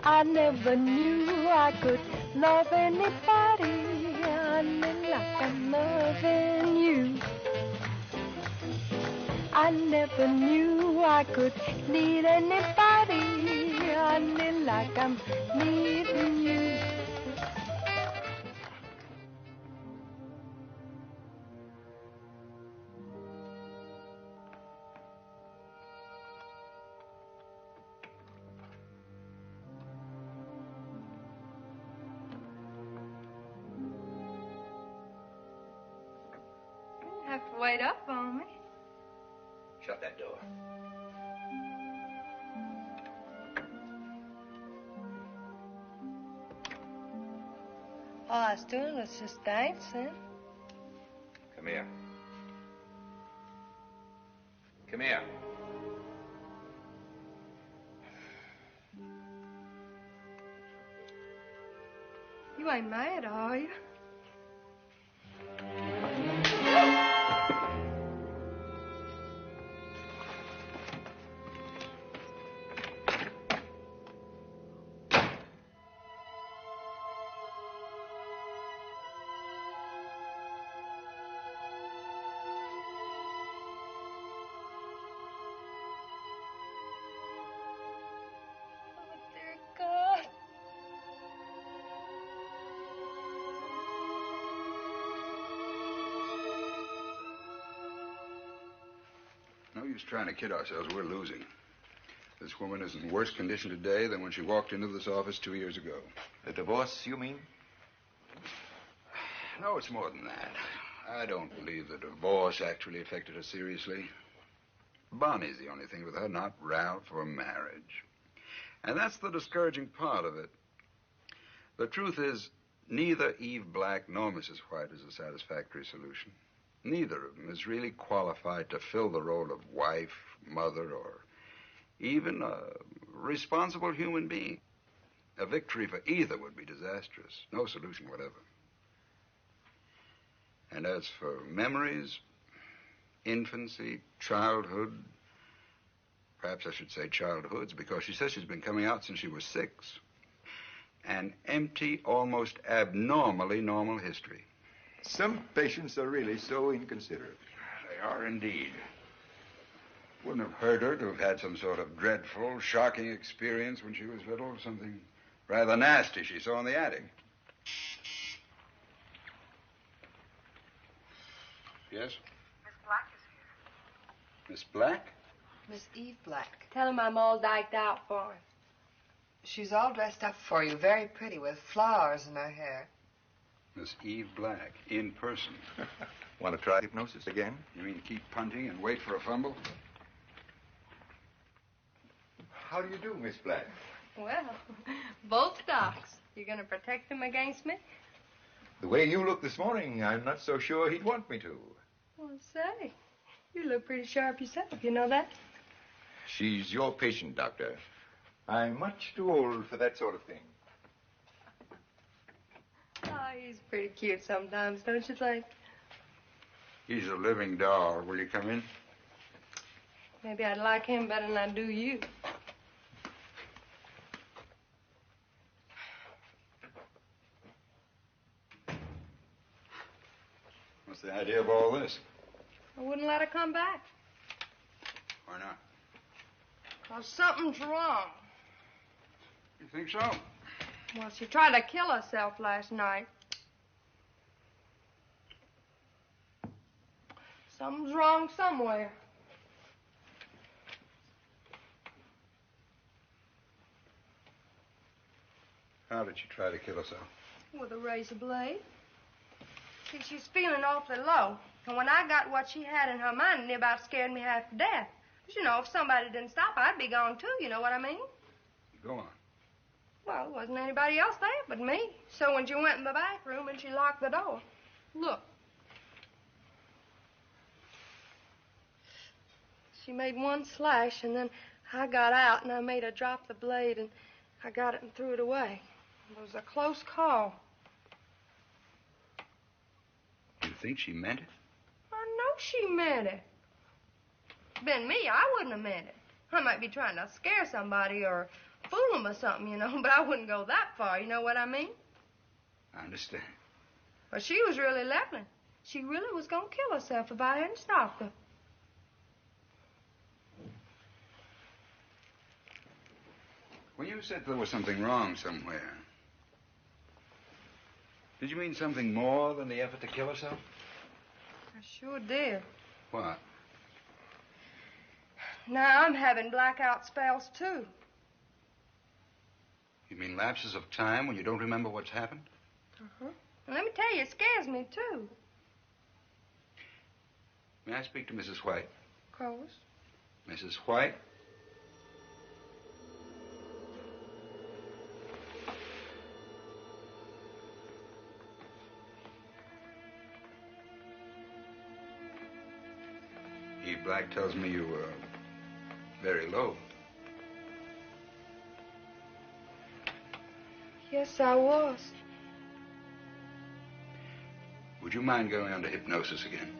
I never knew I could love anybody like I'm loving you. I never knew I could need anybody like I'm needing you. You have to wait up on me. Shut that door. All I was doing was just dancing. Come here. Come here. You ain't mad, are you? God. No use trying to kid ourselves. We're losing. This woman is in worse condition today than when she walked into this office 2 years ago. The divorce, you mean? No, it's more than that. I don't believe the divorce actually affected her seriously. Bonnie's the only thing with her, not Ralph or marriage. And that's the discouraging part of it. The truth is, neither Eve Black nor Mrs. White is a satisfactory solution. Neither of them is really qualified to fill the role of wife, mother, or even a responsible human being. A victory for either would be disastrous. No solution whatever. And as for memories, infancy, childhood, perhaps I should say childhoods, because she says she's been coming out since she was 6. An empty, almost abnormally normal history. Some patients are really so inconsiderate. They are indeed. Wouldn't have hurt her to have had some sort of dreadful, shocking experience when she was little. Something rather nasty she saw in the attic. Yes? Miss Black is here. Miss Black? Miss Eve Black. Tell him I'm all diked out for him. She's all dressed up for you, very pretty, with flowers in her hair. Miss Eve Black, in person. Want to try hypnosis again? You mean keep punting and wait for a fumble? How do you do, Miss Black? Well, both docs. You going to protect him against me? The way you look this morning, I'm not so sure he'd want me to. Well, say, you look pretty sharp yourself. You know that? She's your patient, Doctor. I'm much too old for that sort of thing. Oh, he's pretty cute sometimes, don't you think? He's a living doll. Will you come in? Maybe I'd like him better than I do you. What's the idea of all this? I wouldn't let her come back. Why not? 'Cause something's wrong. You think so? Well, she tried to kill herself last night. Something's wrong somewhere. How did she try to kill herself? With a razor blade. See, she's feeling awfully low. And when I got what she had in her mind, it about scared me half to death. But, you know, if somebody didn't stop her, I'd be gone, too. You know what I mean? Go on. Well, there wasn't anybody else there but me. So when she went in the back room and she locked the door, look. She made one slash, and then I got out, and I made her drop the blade, and I got it and threw it away. It was a close call. You think she meant it? I know she meant it. Been me, I wouldn't have meant it. I might be trying to scare somebody or fool them or something, you know, but I wouldn't go that far, you know what I mean? I understand. But she was really leveling. She really was going to kill herself if I hadn't stopped her. When you said there was something wrong somewhere, did you mean something more than the effort to kill herself? I sure did. What? Now I'm having blackout spells, too. You mean lapses of time when you don't remember what's happened? Uh-huh. And let me tell you, it scares me, too. May I speak to Mrs. White? Of course. Mrs. White? Eve Black tells me you were very low. Yes, I was. Would you mind going under hypnosis again?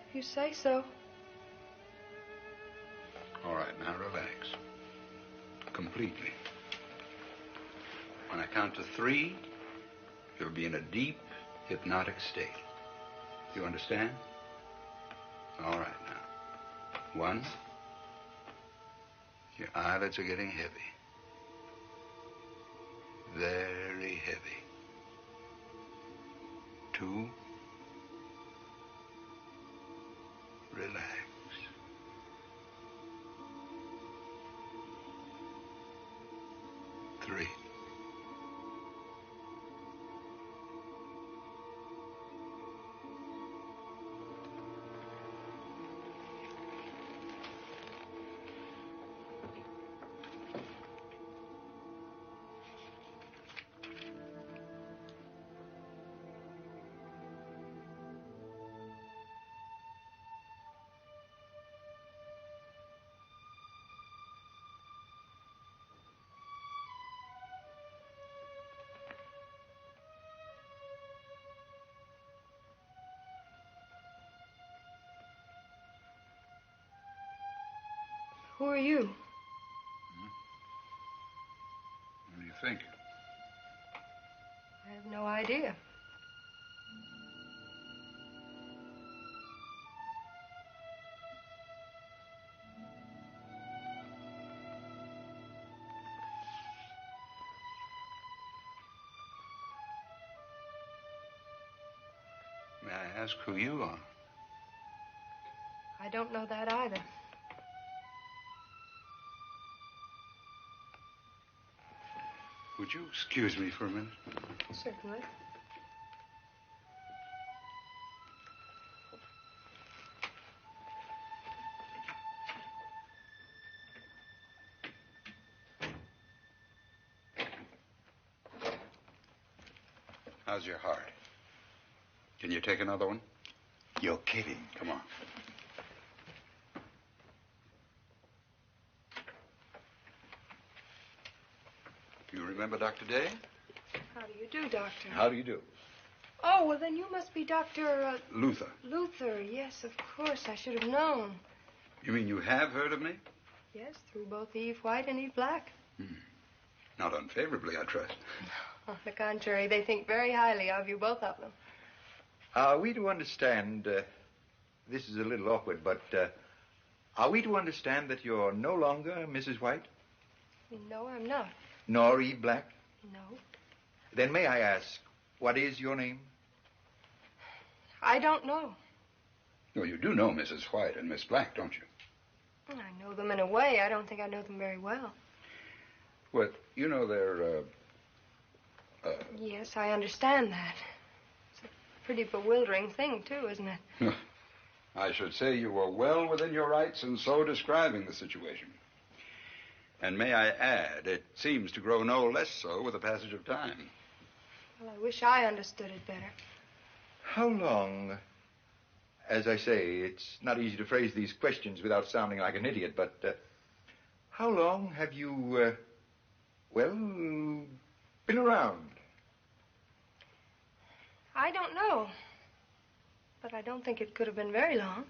If you say so. All right, now relax. Completely. When I count to 3, you'll be in a deep, hypnotic state. You understand? All right, now. 1. Your eyelids are getting heavy. Very heavy. 2. Relax. 3. Who are you? What do you think? I have no idea. May I ask who you are? I don't know that either. Would you excuse me for a minute? Certainly. How's your heart? Can you take another one? You're kidding. Come on. You remember Dr. Day? How do you do, Doctor? How do you do? Oh, well, then you must be Dr. Luther. Luther. Yes, of course. I should have known. You mean you have heard of me? Yes, through both Eve White and Eve Black. Not unfavorably, I trust. On the contrary, they think very highly of you, both of them. Are we to understand, this is a little awkward, but are we to understand that you're no longer Mrs. White? No, I'm not. Nor Eve Black? No. Then may I ask, what is your name? I don't know. Well, you do know Mrs. White and Miss Black, don't you? I know them in a way. I don't think I know them very well. Well, you know they're, Yes, I understand that. It's a pretty bewildering thing, too, isn't it? I should say you were well within your rights in so describing the situation. And may I add, it seems to grow no less so with the passage of time. Well, I wish I understood it better. How long, as I say, it's not easy to phrase these questions without sounding like an idiot, but how long have you, been around? I don't know. But I don't think it could have been very long.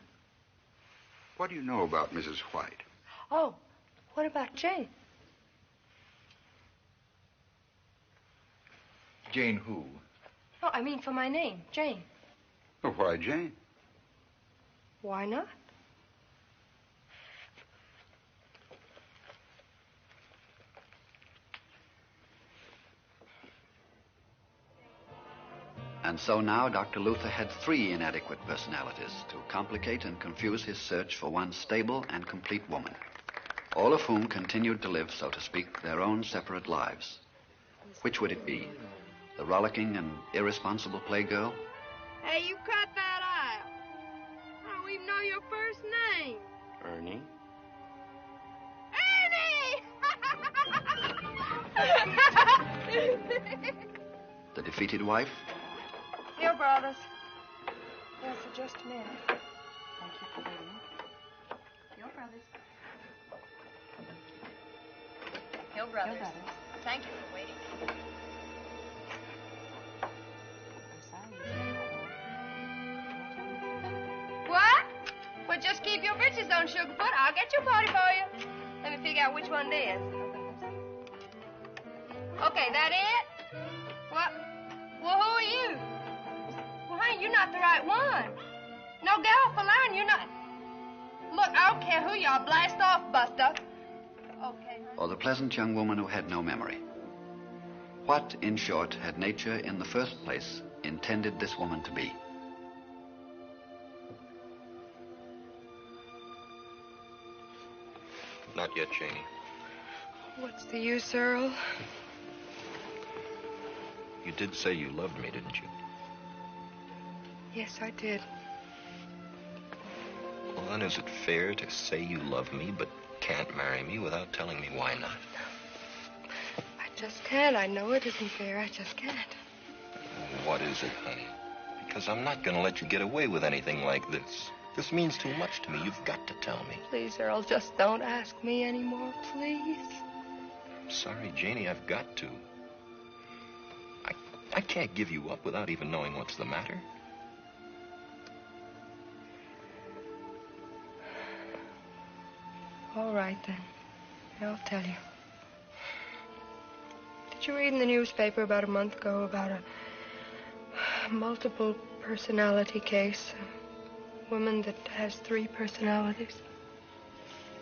What do you know about Mrs. White? Oh, what about Jane? Jane who? No, I mean for my name, Jane. Well, why Jane? Why not? And so now Dr. Luther had 3 inadequate personalities to complicate and confuse his search for one stable and complete woman, all of whom continued to live, so to speak, their own separate lives. Which would it be? The rollicking and irresponsible playgirl? Hey, you cut that aisle. I don't even know your first name. Ernie? Ernie! The defeated wife? Hill Brothers. Yes, sir, just a minute. Thank you for waiting. Hill Brothers. Hill Brothers. Hill Brothers. Thank you for waiting. What? Well, just keep your britches on, Sugarfoot. I'll get your party for you. Let me figure out which one it is. Okay, that it? What? Well, who are you? Well, honey, you're not the right one. No, get off the line. You're not. Look, I don't care who you are. Blast off, Buster. Okay, honey. Or the pleasant young woman who had no memory? What, in short, had nature in the first place intended this woman to be? Not yet, Janie. What's the use, Earl? You did say you loved me, didn't you? Yes, I did. Well, then is it fair to say you love me but can't marry me without telling me why not? I just can't. I know it isn't fair. I just can't. What is it, honey? Because I'm not going to let you get away with anything like this. This means too much to me. You've got to tell me. Please, Earl, just don't ask me anymore, please. I'm sorry, Janie, I've got to. I can't give you up without even knowing what's the matter. All right, then. I'll tell you. Did you read in the newspaper about a month ago about a multiple personality case? A woman that has 3 personalities?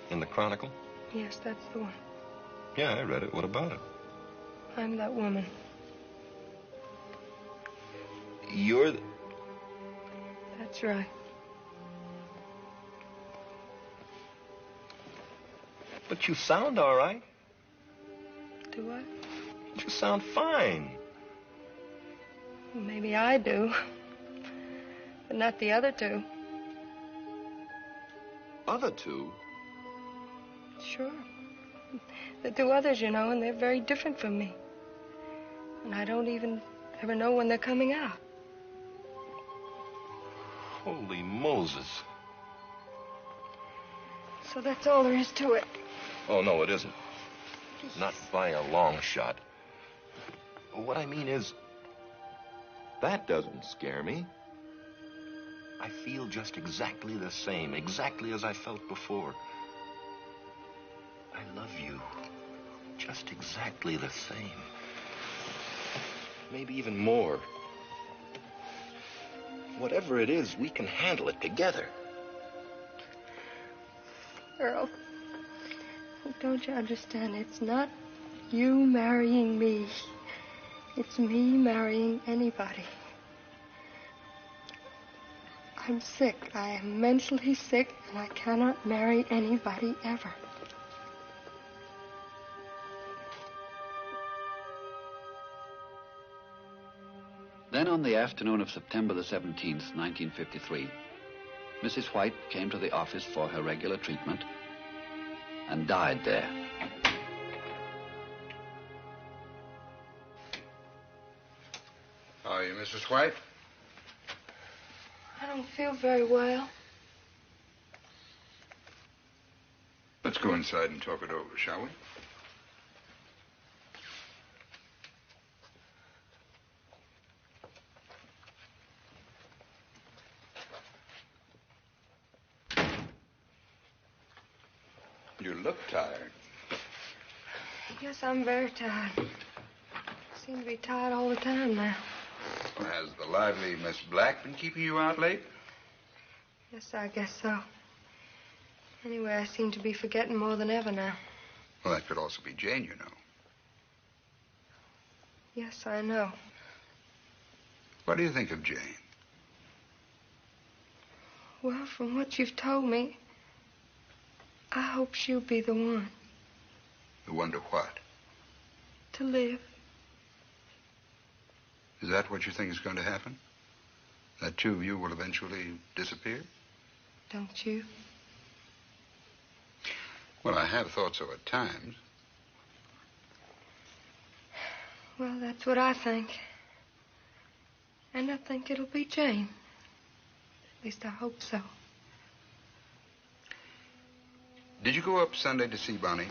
In the Chronicle? Yes, that's the one. Yeah, I read it. What about it? I'm that woman. You're the... That's right. But you sound all right. Do I? You sound fine. Well, maybe I do. But not the other 2. Other 2? Sure. The 2 others, you know, and they're very different from me. And I don't even ever know when they're coming out. Holy Moses. So that's all there is to it. Oh, no, it isn't. Not by a long shot. What I mean is, that doesn't scare me. I feel just exactly the same, exactly as I felt before. I love you just exactly the same. Maybe even more. Whatever it is, we can handle it together. Earl, don't you understand? It's not you marrying me. It's me marrying anybody. I'm sick. I am mentally sick, and I cannot marry anybody ever. Then on the afternoon of September the 17th, 1953, Mrs. White came to the office for her regular treatment and died there. How are you, Mrs. White? I don't feel very well. Let's go inside and talk it over, shall we? You look tired. Yes, I'm very tired. I seem to be tired all the time now. Well, has the lively Miss Black been keeping you out late? Yes, I guess so. Anyway, I seem to be forgetting more than ever now. Well, that could also be Jane, you know. Yes, I know. What do you think of Jane? Well, from what you've told me, I hope she'll be the one. The one to what? To live. Is that what you think is going to happen? That 2 of you will eventually disappear? Don't you? Well, I have thought so at times. Well, that's what I think. And I think it'll be Jane. At least I hope so. Did you go up Sunday to see Bonnie?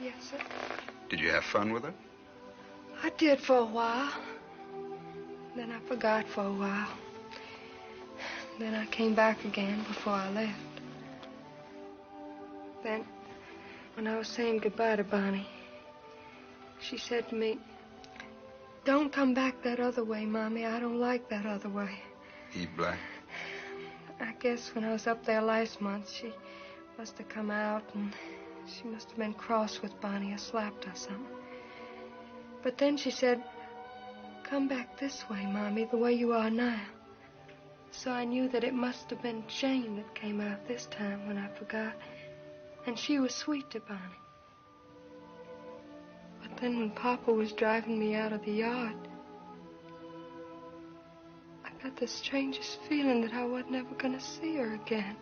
Yes, sir. Did you have fun with her? I did for a while. Then I forgot for a while. Then I came back again before I left. Then, when I was saying goodbye to Bonnie, she said to me, "Don't come back that other way, Mommy. I don't like that other way." Eve Black? I guess when I was up there last month, she must have come out and she must have been cross with Bonnie or slapped her something. But then she said, "Come back this way, Mommy, the way you are now." So I knew that it must have been Jane that came out this time when I forgot. And she was sweet to Bonnie. But then when Papa was driving me out of the yard, I got the strangest feeling that I wasn't ever going to see her again.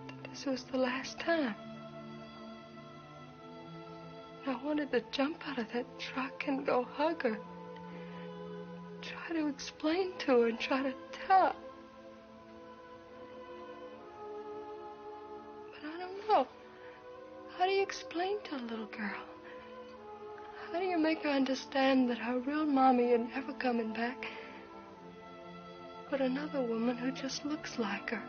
That this was the last time. And I wanted to jump out of that truck and go hug her. Try to explain to her and try to tell her. But I don't know. How do you explain to a little girl? How do you make her understand that her real mommy ain't never coming back, but another woman who just looks like her?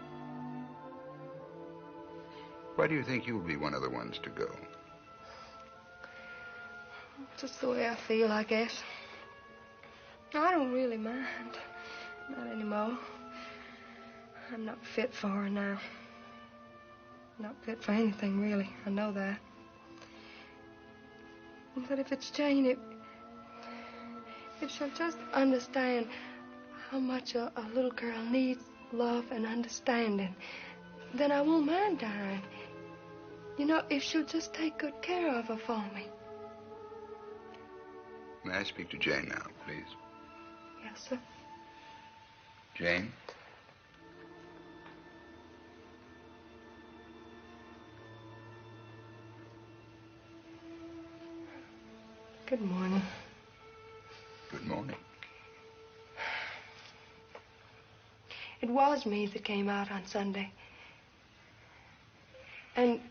Why do you think you'll be one of the ones to go? Just the way I feel, I guess. I don't really mind. Not anymore. I'm not fit for her now. Not fit for anything, really. I know that. But if it's Jane, if she'll just understand how much a little girl needs love and understanding, then I won't mind dying. You know, if she'll just take good care of her for me. May I speak to Jane now, please? Yes, sir. Jane? Good morning. Good morning. It was me that came out on Sunday. And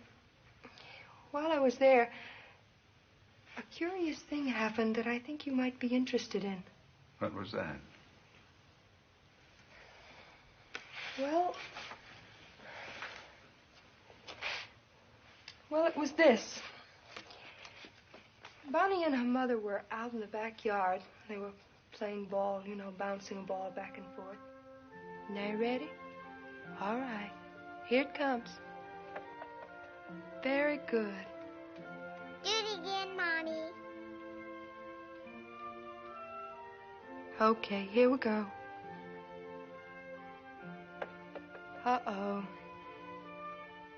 while I was there, a curious thing happened that I think you might be interested in. What was that? Well, it was this. Bonnie and her mother were out in the backyard. They were playing ball, you know, bouncing a ball back and forth. Now, you ready? All right. Here it comes. Very good. Do it again, Mommy. Okay, here we go. Uh-oh.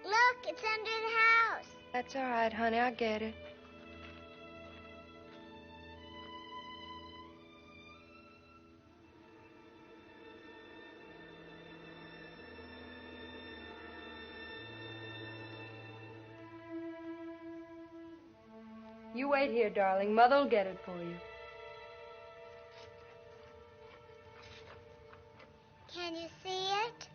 Look, it's under the house. That's all right, honey. I get it. You wait here, darling. Mother'll get it for you. Can you see it?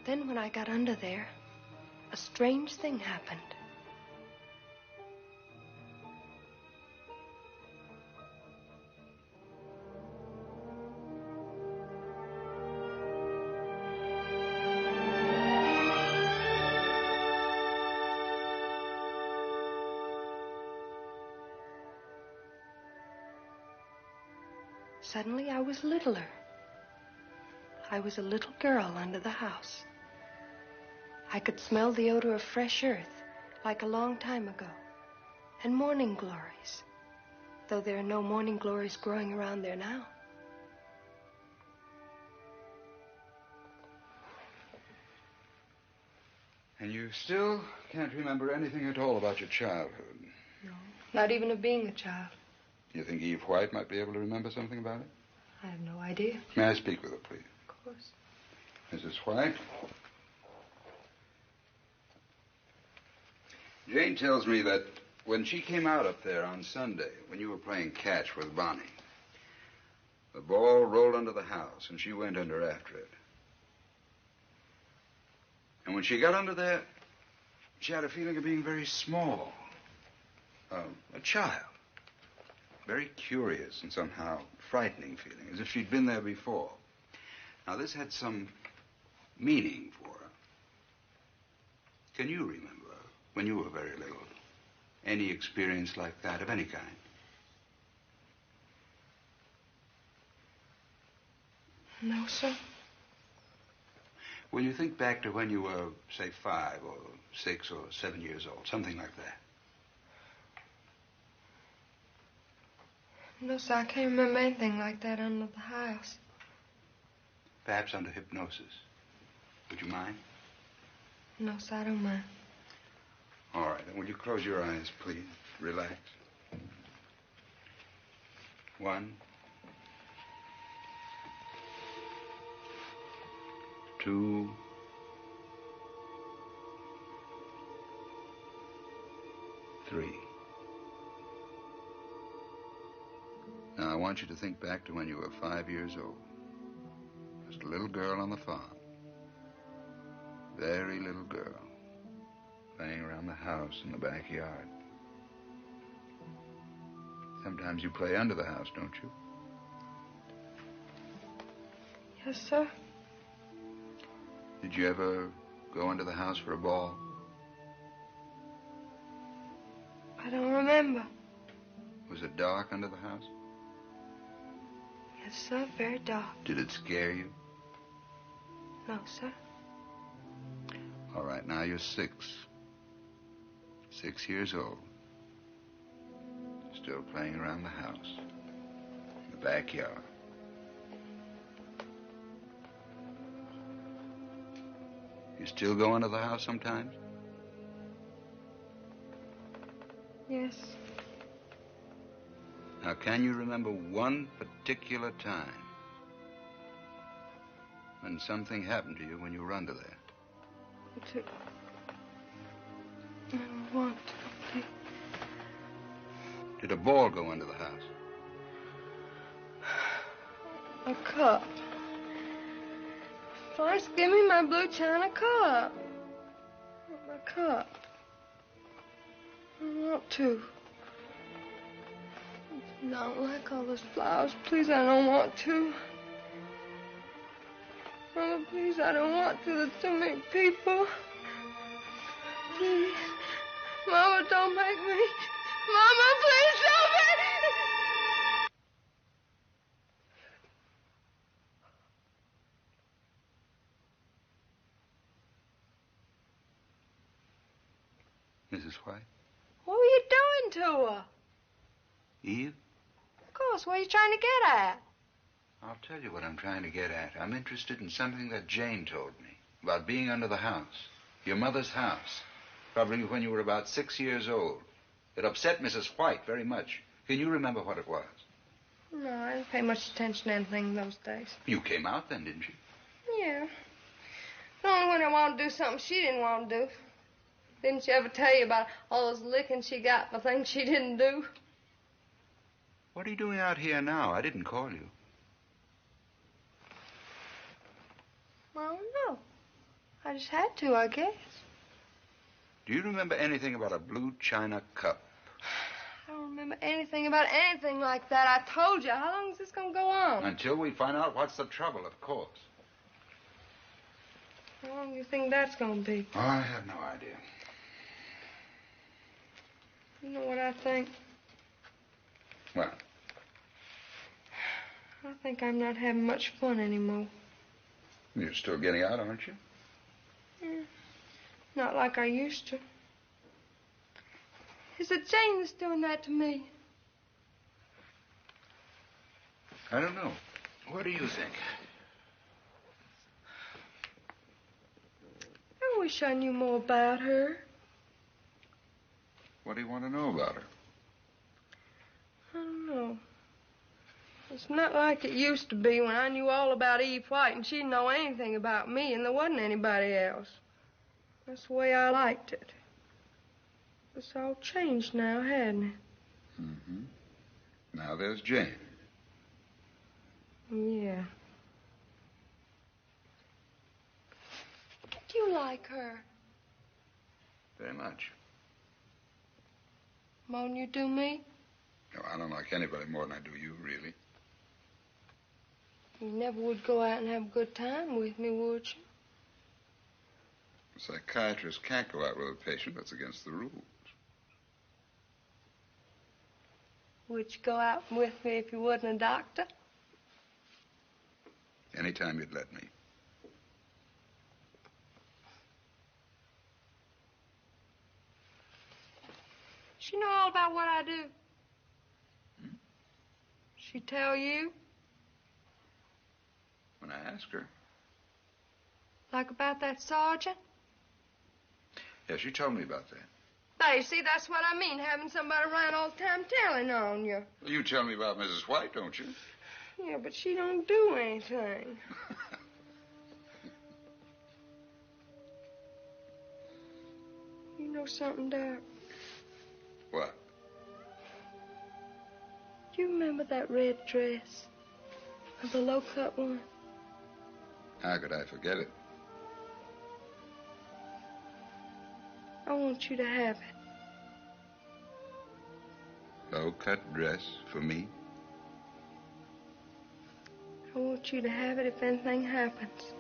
Then when I got under there, a strange thing happened. Suddenly, I was littler. I was a little girl under the house. I could smell the odor of fresh earth, like a long time ago, and morning glories, though there are no morning glories growing around there now. And you still can't remember anything at all about your childhood? No, not even of being a child. You think Eve White might be able to remember something about it? I have no idea. May I speak with her, please? Of course. Mrs. White? Jane tells me that when she came out up there on Sunday, when you were playing catch with Bonnie, the ball rolled under the house, and she went under after it. And when she got under there, she had a feeling of being very small. A child. Very curious and somehow frightening feeling, as if she'd been there before. Now, this had some meaning for her. Can you remember, when you were very little, any experience like that of any kind? No, sir. When you think back to when you were, say, 5 or 6 or 7 years old, something like that. No, sir, I can't remember anything like that under the house. Perhaps under hypnosis. Would you mind? No, sir, I don't mind. All right, then will you close your eyes, please? Relax. 1, 2, 3. Now, I want you to think back to when you were 5 years old. Just a little girl on the farm. Very little girl. Playing around the house in the backyard. Sometimes you play under the house, don't you? Yes, sir. Did you ever go under the house for a ball? I don't remember. Was it dark under the house? Yes, sir, very dark. Did it scare you? No, sir. All right, now you're 6. 6 years old. Still playing around the house. In the backyard. You still go into the house sometimes? Yes. Now, can you remember one particular time when something happened to you when you were under there? I don't want to, please. Did a ball go under the house? A cup. Florence, give me my blue china cup. My cup. I don't want to. I don't like all those flowers. Please, I don't want to. Mama, please, I don't want to. There's too many people. Please. Mama, don't make me. Mama, please don't make me. Mrs. White? What were you doing to her? Eve? Of course, what are you trying to get at? I'll tell you what I'm trying to get at. I'm interested in something that Jane told me about being under the house. Your mother's house. Probably when you were about 6 years old. It upset Mrs. White very much. Can you remember what it was? No, I didn't pay much attention to anything in those days. You came out then, didn't you? Yeah. But only when I wanted to do something she didn't want to do. Didn't she ever tell you about all those lickings she got for things she didn't do? What are you doing out here now? I didn't call you. I don't know. I just had to, I guess. Do you remember anything about a blue china cup? I don't remember anything about anything like that. I told you. How long is this going to go on? Until we find out what's the trouble, of course. How long do you think that's going to be? Oh, I have no idea. You know what I think? What? I think I'm not having much fun anymore. You're still getting out, aren't you? Yeah. Not like I used to. Is it Jane that's doing that to me? I don't know. What do you think? I wish I knew more about her. What do you want to know about her? I don't know. It's not like it used to be when I knew all about Eve White and she didn't know anything about me and there wasn't anybody else. That's the way I liked it. It's all changed now, hasn't it? Mm-hmm. Now there's Jane. Yeah. Do you like her? Very much. More than you do me? No, I don't like anybody more than I do you, really. You never would go out and have a good time with me, would you? A psychiatrist can't go out with a patient. That's against the rules. Would you go out with me if you wasn't a doctor? Anytime you'd let me. She know all about what I do. She tell you? When I ask her. Like about that sergeant? Yeah, she told me about that. Now, you see, that's what I mean, having somebody around all the time telling on you. Well, you tell me about Mrs. White, don't you? Yeah, but she don't do anything. You know something, Doc? What? Do you remember that red dress? The low-cut one? How could I forget it? I want you to have it. Low-cut dress for me? I want you to have it if anything happens.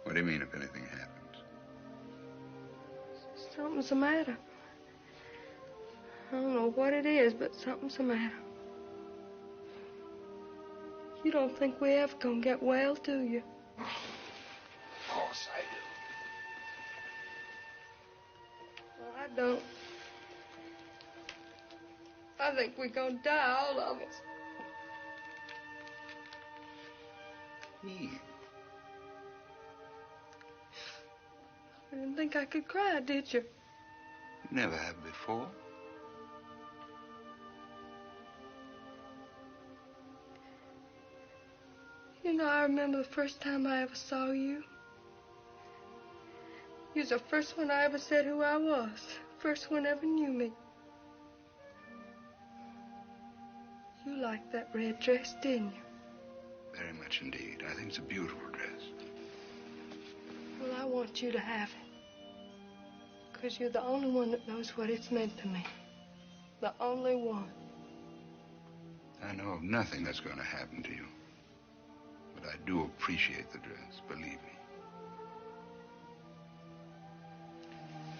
What do you mean, if anything happens? Something's the matter. I don't know what it is, but something's the matter. You don't think we ever gonna get well, do you? Of course I do. Well, I don't. I think we're gonna die, all of us. Eve. You didn't think I could cry, did you? You never have before. You know, I remember the first time I ever saw you. You was the first one I ever said who I was. First one ever knew me. You liked that red dress, didn't you? Very much indeed. I think it's a beautiful dress. Well, I want you to have it. Because you're the only one that knows what it's meant to me. The only one. I know of nothing that's going to happen to you. But I do appreciate the dress, believe me.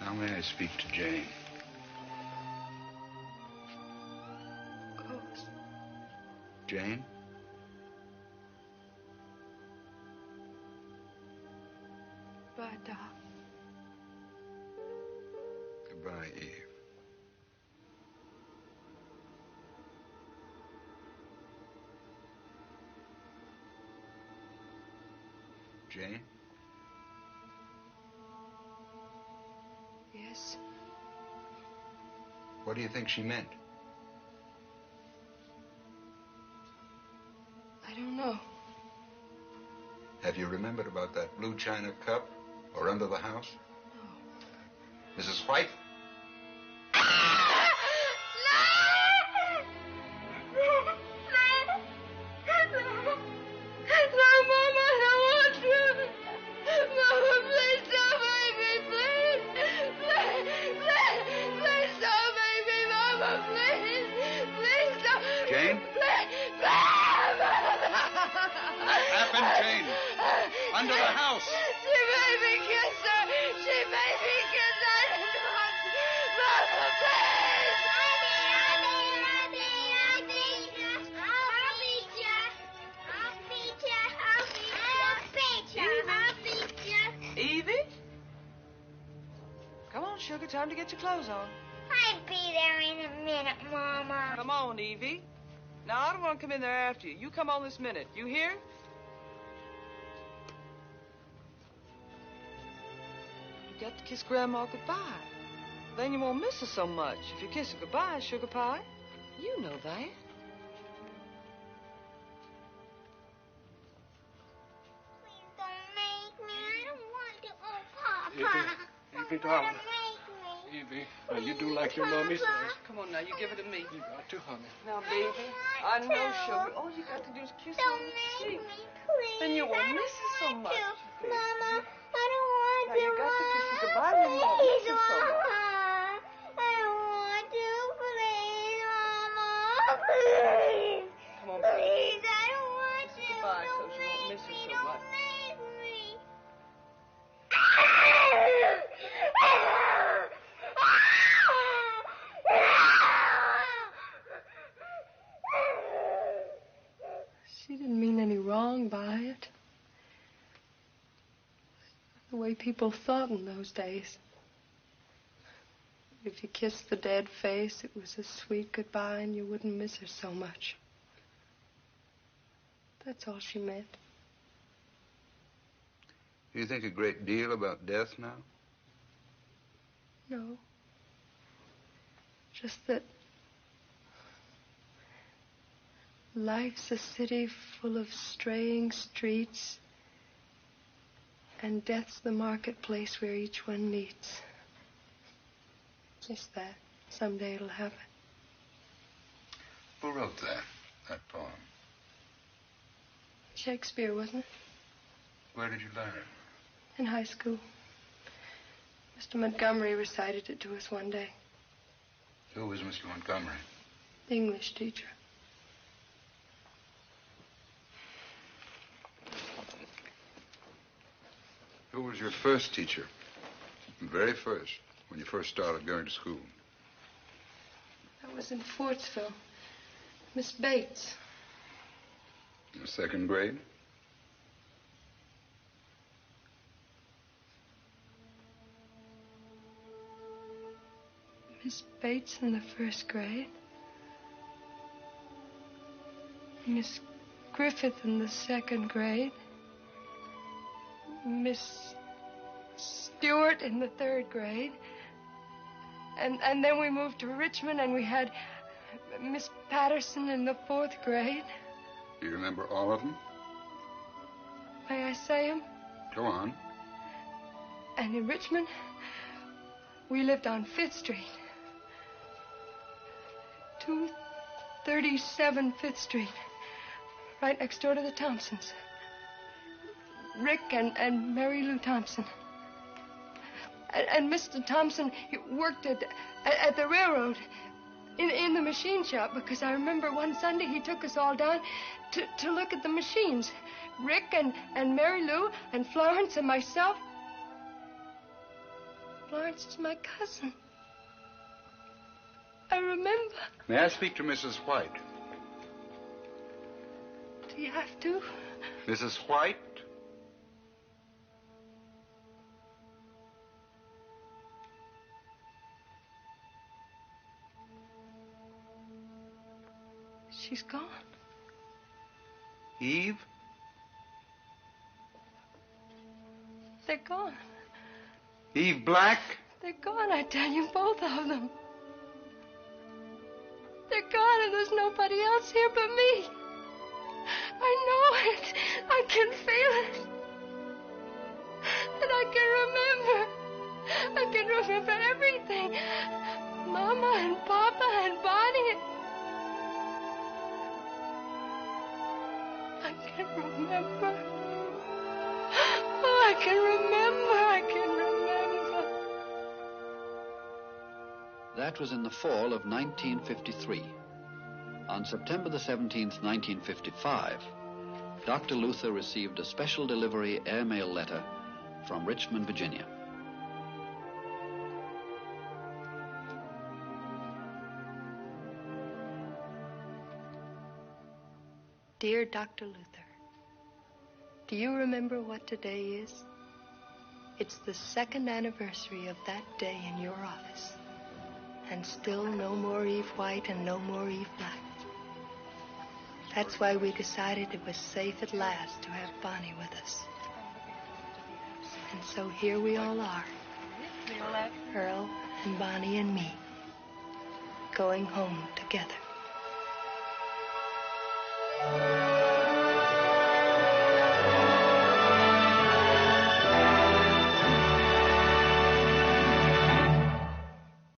Now may I speak to Jane? Of course. Jane? Bye, Doc. Goodbye, Eve. Jane? Yes? What do you think she meant? I don't know. Have you remembered about that blue china cup or under the house? No. Mrs. White? Jane? What happened, Jane? Under the house. She made me kiss her. She made me kiss her. Mama, please. I'll beat you. Evie? Come on, sugar. Time to get your clothes on. I'll be there in a minute, Mama. Come on, Evie. Now, I don't want to come in there after you. You come on this minute. You hear? You got to kiss Grandma goodbye. Then you won't miss her so much. If you kiss her goodbye, sugar pie. You know that. Please don't make me. I don't want to. Oh, Papa. Evie, darling. Evie, now you do like your mommy says. Come on now, you give it to me. You got to, honey. Now, baby, I know, sugar. All you got to do is kiss her on the cheek. Please. Then you won't miss her so much. Mama, I don't want Now, to. you got to kiss her goodbye, then you won't miss her so much. I don't want to. Please, Mama. Please. Come on, Please, I don't want to. goodbye so she won't miss her so much. Make me. She didn't mean any wrong by it. The way people thought in those days. If you kissed the dead face, it was a sweet goodbye and you wouldn't miss her so much. That's all she meant. Do you think a great deal about death now? No. Just that life's a city full of straying streets, and death's the marketplace where each one meets. Just that. Someday it'll happen. Who wrote that poem? Shakespeare, wasn't it? Where did you learn it? In high school. Mr. Montgomery recited it to us one day. Who was Mr. Montgomery? The English teacher. Who was your first teacher? The very first, when you first started going to school? That was in Fortsville. Miss Bates. In the second grade? Miss Bates in the first grade. Miss Griffith in the second grade. Miss Stewart in the third grade. And then we moved to Richmond and we had Miss Patterson in the fourth grade. Do you remember all of them? May I say them? Go on. And in Richmond, we lived on 5th Street. 237 5th Street. Right next door to the Thompsons. Rick and Mary Lou Thompson. And Mr. Thompson, he worked at the railroad in the machine shop, because I remember one Sunday he took us all down to look at the machines. Rick and Mary Lou and Florence and myself. Florence is my cousin. I remember. May I speak to Mrs. White? Do you have to? Mrs. White? She's gone. Eve? They're gone. Eve Black? They're gone, I tell you, both of them. They're gone, and there's nobody else here but me. I know it. I can feel it. And I can remember everything. Mama and Papa and Bonnie. I can remember. Oh, I can remember. That was in the fall of 1953. On September the 17th, 1955, Dr. Luther received a special delivery airmail letter from Richmond, Virginia. Dear Dr. Luther, do you remember what today is? It's the 2nd anniversary of that day in your office. And still no more Eve White and no more Eve Black. That's why we decided it was safe at last to have Bonnie with us. And so here we all are. Earl and Bonnie and me. Going home together.